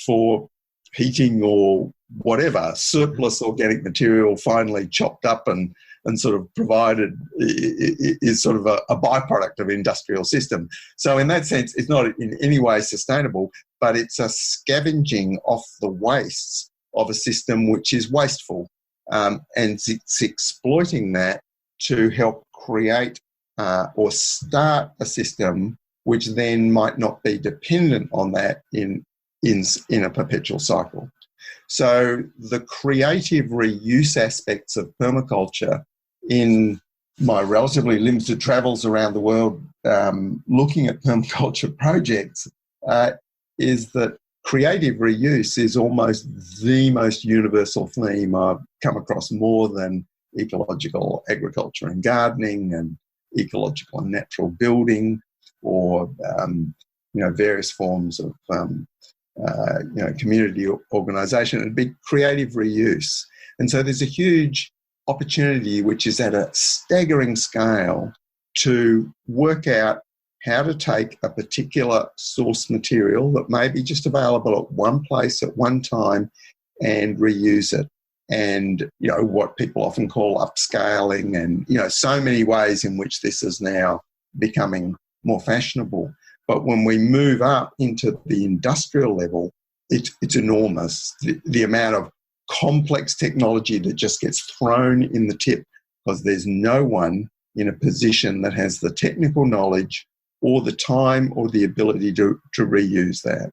for heating or whatever. Surplus organic material finally chopped up and sort of provided is sort of a byproduct of industrial system. So in that sense, it's not in any way sustainable, but it's a scavenging off the wastes of a system which is wasteful. And it's exploiting that to help create or start a system which then might not be dependent on that in a perpetual cycle. So the creative reuse aspects of permaculture, in my relatively limited travels around the world looking at permaculture projects, is that creative reuse is almost the most universal theme I've come across, more than ecological agriculture and gardening and ecological and natural building, or various forms of community organisation. It'd be creative reuse. And so there's a huge opportunity, which is at a staggering scale, to work out how to take a particular source material that may be just available at one place at one time and reuse it. And, what people often call upscaling, and, so many ways in which this is now becoming more fashionable. But when we move up into the industrial level, it's enormous. The amount of complex technology that just gets thrown in the tip, because there's no one in a position that has the technical knowledge or the time or the ability to reuse that.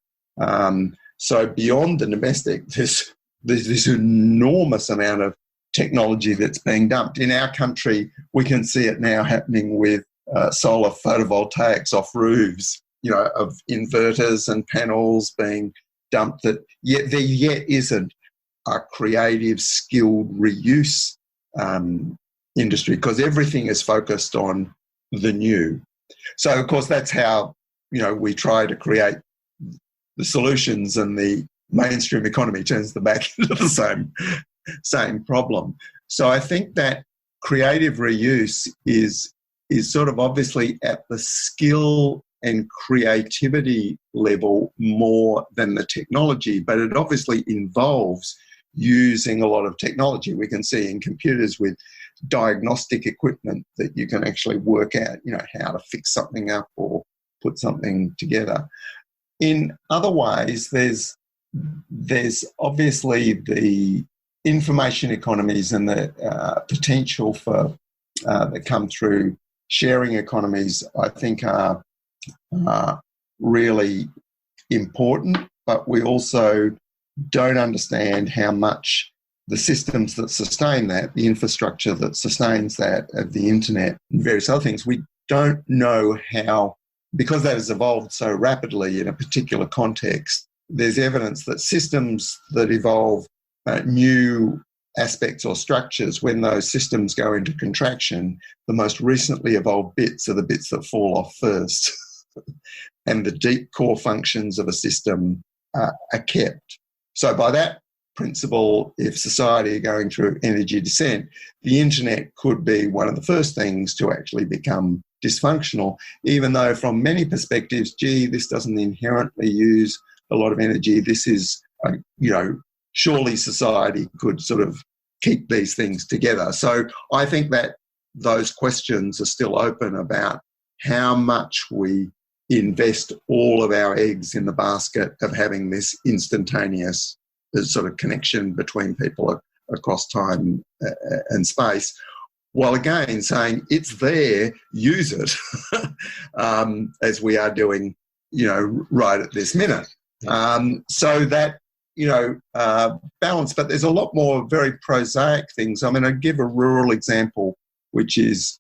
So beyond the domestic, there's this enormous amount of technology that's being dumped. In our country, we can see it now happening with solar photovoltaics off roofs, of inverters and panels being dumped, that there isn't a creative, skilled reuse industry, because everything is focused on the new. So, of course, that's how, we try to create the solutions, and the mainstream economy turns them back into the same problem. So I think that creative reuse is sort of obviously at the skill and creativity level more than the technology, but it obviously involves using a lot of technology. We can see in computers with diagnostic equipment that you can actually work out, how to fix something up or put something together. In other ways, there's obviously the information economies and the potential for that come through sharing economies, I think are really important, but we also don't understand how much the systems that sustain that, the infrastructure that sustains that, of the internet and various other things, we don't know how, because that has evolved so rapidly in a particular context, there's evidence that systems that evolve new aspects or structures, when those systems go into contraction, the most recently evolved bits are the bits that fall off first. And the deep core functions of a system are kept. So by that principle, if society are going through energy descent, the internet could be one of the first things to actually become dysfunctional, even though from many perspectives, this doesn't inherently use a lot of energy. This is, surely society could sort of keep these things together. So I think that those questions are still open about how much we invest all of our eggs in the basket of having this instantaneous sort of connection between people across time and space, while again saying it's there, use it, as we are doing, right at this minute. So that, balance, but there's a lot more very prosaic things. I mean, I give a rural example, which is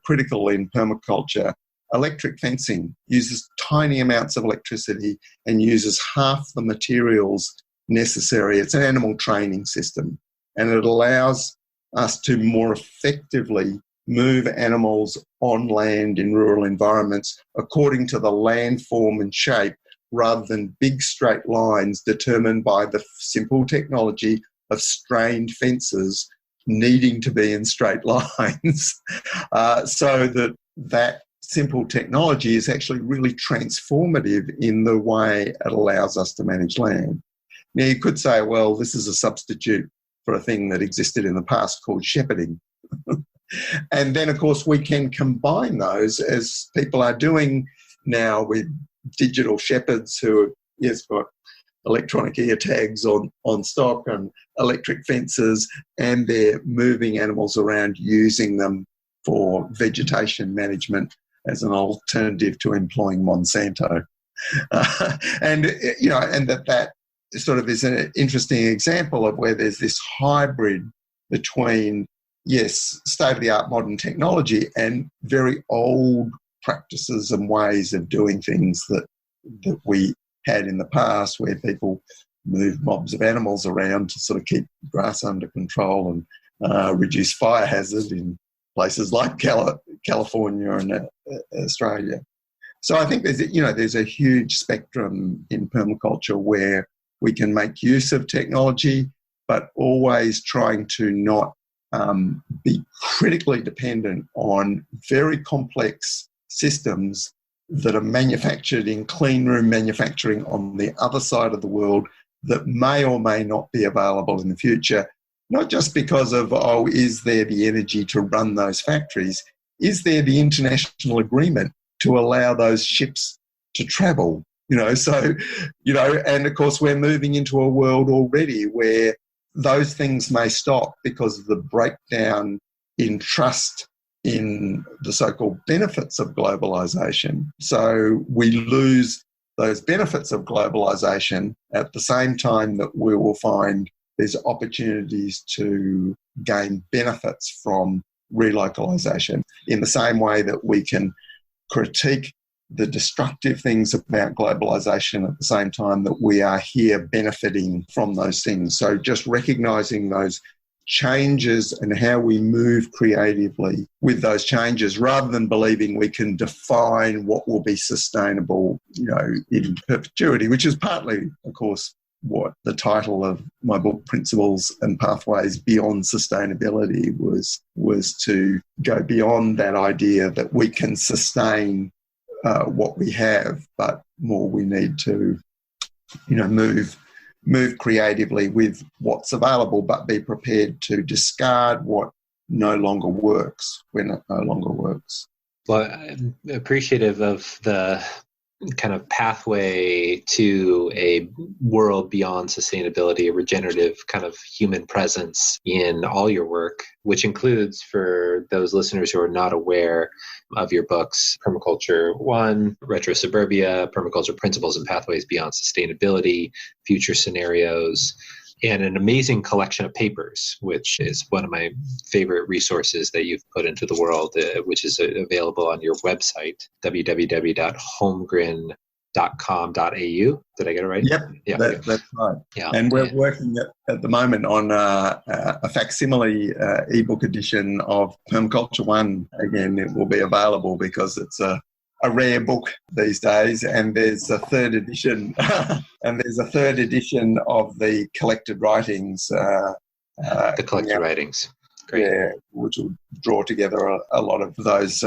critical in permaculture. Electric fencing uses tiny amounts of electricity and uses half the materials necessary. It's an animal training system, and it allows us to more effectively move animals on land in rural environments according to the landform and shape, rather than big straight lines determined by the simple technology of strained fences needing to be in straight lines. So that simple technology is actually really transformative in the way it allows us to manage land. Now, you could say, well, this is a substitute for a thing that existed in the past called shepherding. And then, of course, we can combine those, as people are doing now with digital shepherds who have got electronic ear tags on stock and electric fences, and they're moving animals around using them for vegetation management as an alternative to employing Monsanto. And that sort of is an interesting example of where there's this hybrid between, yes, state-of-the-art modern technology and very old practices and ways of doing things that we had in the past, where people moved mobs of animals around to sort of keep grass under control and reduce fire hazard in places like California and Australia. So I think there's a huge spectrum in permaculture where we can make use of technology, but always trying to not be critically dependent on very complex systems that are manufactured in clean room manufacturing on the other side of the world that may or may not be available in the future, not just because of, is there the energy to run those factories? Is there the international agreement to allow those ships to travel? And of course we're moving into a world already where those things may stop because of the breakdown in trust in the so-called benefits of globalization. So we lose those benefits of globalization at the same time that we will find there's opportunities to gain benefits from relocalization, in the same way that we can critique the destructive things about globalization at the same time that we are here benefiting from those things. So just recognizing those changes and how we move creatively with those changes, rather than believing we can define what will be sustainable, in perpetuity, which is partly, of course, what the title of my book, Principles and Pathways Beyond Sustainability, was to go beyond that idea that we can sustain what we have, but more we need to, move creatively with what's available, but be prepared to discard what no longer works when it no longer works. Well, I'm appreciative of the kind of pathway to a world beyond sustainability, a regenerative kind of human presence in all your work, which includes, for those listeners who are not aware of your books, Permaculture One, RetroSuburbia, Permaculture Principles and Pathways Beyond Sustainability, Future Scenarios, and an amazing collection of papers, which is one of my favorite resources that you've put into the world, which is available on your website, www.holmgren.com.au. Did I get it right? Yep, yeah, that's right. Yeah, and we're working at the moment on a facsimile ebook edition of Permaculture One. Again, it will be available because it's a rare book these days, and there's a third edition of the collected writings. The collected writings. Great. Yeah, which will draw together a lot of those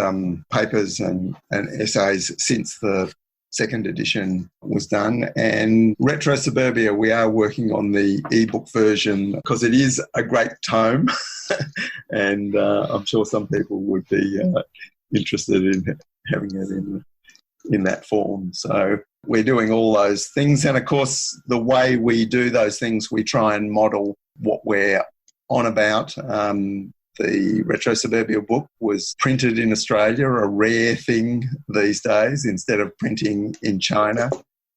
papers and essays since the second edition was done. And RetroSuburbia, we are working on the ebook version because it is a great tome, and I'm sure some people would be interested in having it in that form. So we're doing all those things. And of course, the way we do those things, we try and model what we're on about. The RetroSuburbia book was printed in Australia, a rare thing these days, instead of printing in China.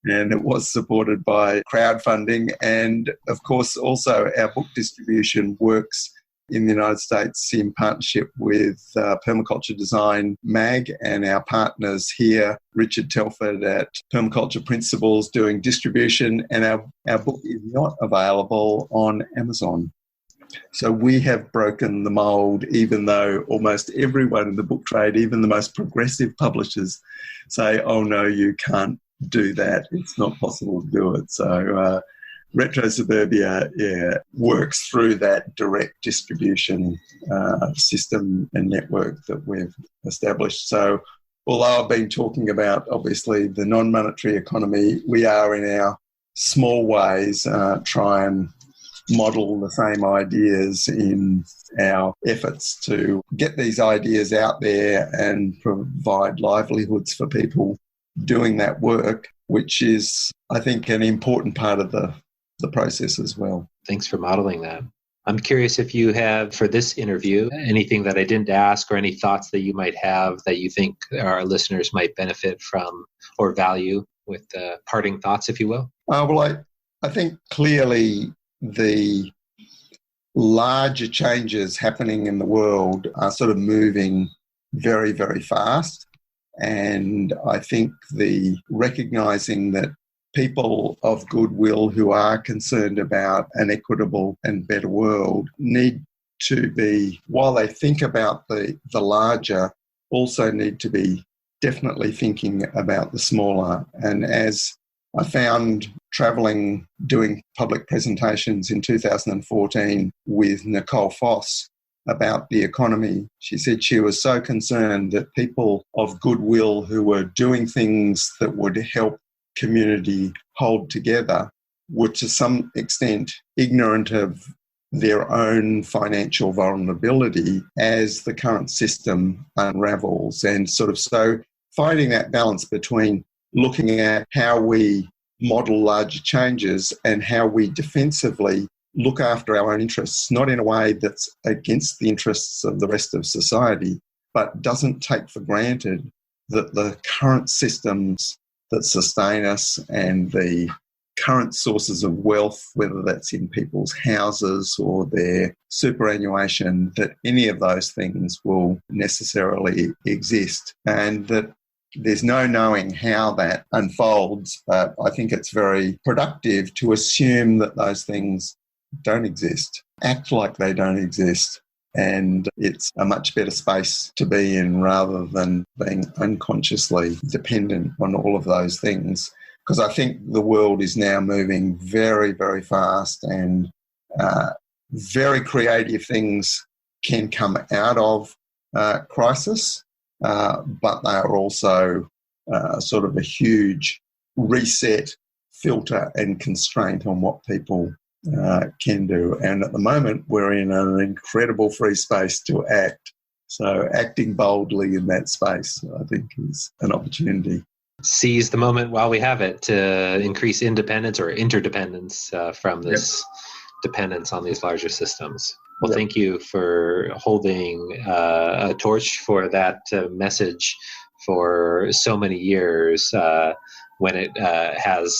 And it was supported by crowdfunding. And of course, also our book distribution works in the United States in partnership with Permaculture Design Mag and our partners here, Richard Telford at Permaculture Principles, doing distribution, and our book is not available on Amazon. So we have broken the mould, even though almost everyone in the book trade, even the most progressive publishers, say, oh no, you can't do that. It's not possible to do it. So RetroSuburbia works through that direct distribution system and network that we've established. So although I've been talking about, obviously, the non-monetary economy, we are in our small ways try and model the same ideas in our efforts to get these ideas out there and provide livelihoods for people doing that work, which is, I think, an important part of the process as well. Thanks for modeling that. I'm curious if you have, for this interview, anything that I didn't ask or any thoughts that you might have that you think our listeners might benefit from or value, with parting thoughts, if you will? Well, I think clearly the larger changes happening in the world are sort of moving very, very fast. And I think the recognising that people of goodwill who are concerned about an equitable and better world need to be, while they think about the larger, also need to be definitely thinking about the smaller. And as I found travelling, doing public presentations in 2014 with Nicole Foss about the economy, she said she was so concerned that people of goodwill who were doing things that would help community hold together were to some extent ignorant of their own financial vulnerability as the current system unravels. And sort of so finding that balance between looking at how we model larger changes and how we defensively look after our own interests, not in a way that's against the interests of the rest of society, but doesn't take for granted that the current systems that sustain us and the current sources of wealth, whether that's in people's houses or their superannuation, that any of those things will necessarily exist, and that there's no knowing how that unfolds, but I think it's very productive to assume that those things don't exist, act like they don't exist, and it's a much better space to be in rather than being unconsciously dependent on all of those things. Because I think the world is now moving very, very fast, and very creative things can come out of crisis, but they are also sort of a huge reset, filter and constraint on what people can do. And at the moment, we're in an incredible free space to act. So acting boldly in that space, I think, is an opportunity. seize the moment while we have it to increase independence or interdependence from this dependence on these larger systems. Well, thank you for holding a torch for that message for so many years when it has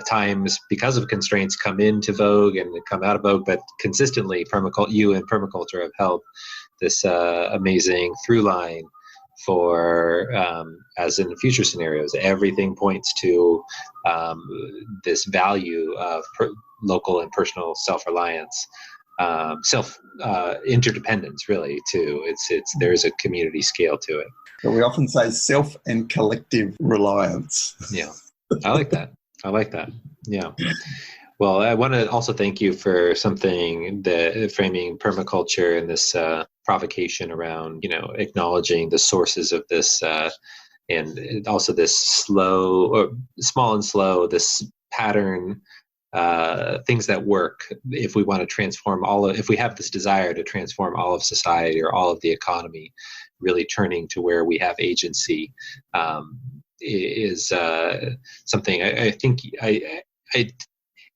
times, because of constraints, come into vogue and come out of vogue, but consistently you and permaculture have held this amazing through line for, as in future scenarios, everything points to this value of local and personal self-reliance. Interdependence, really, too. There's a community scale to it. But we often say self and collective reliance. Yeah, I like that. Yeah. Well, I want to also thank you for framing permaculture and this provocation around, acknowledging the sources of this, and also this small and slow, this pattern. Things that work if we want to transform if we have this desire to transform all of society or all of the economy, really turning to where we have agency is something I think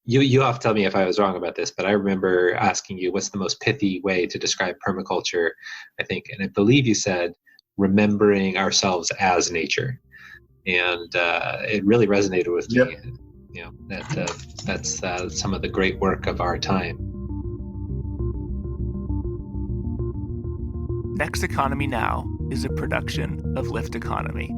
you'll have to tell me if I was wrong about this, but I remember asking you what's the most pithy way to describe permaculture, I think, and I believe you said remembering ourselves as nature, and it really resonated with me. That's some of the great work of our time. Next Economy Now is a production of Lift Economy.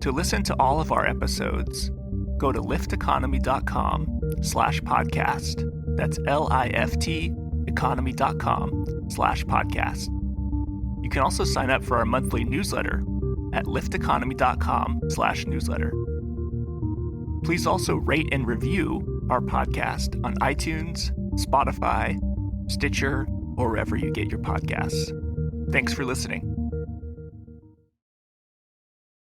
To listen to all of our episodes, go to lifteconomy.com/podcast. That's LIFT economy.com/podcast. You can also sign up for our monthly newsletter at lifteconomy.com/newsletter. Please also rate and review our podcast on iTunes, Spotify, Stitcher, or wherever you get your podcasts. Thanks for listening.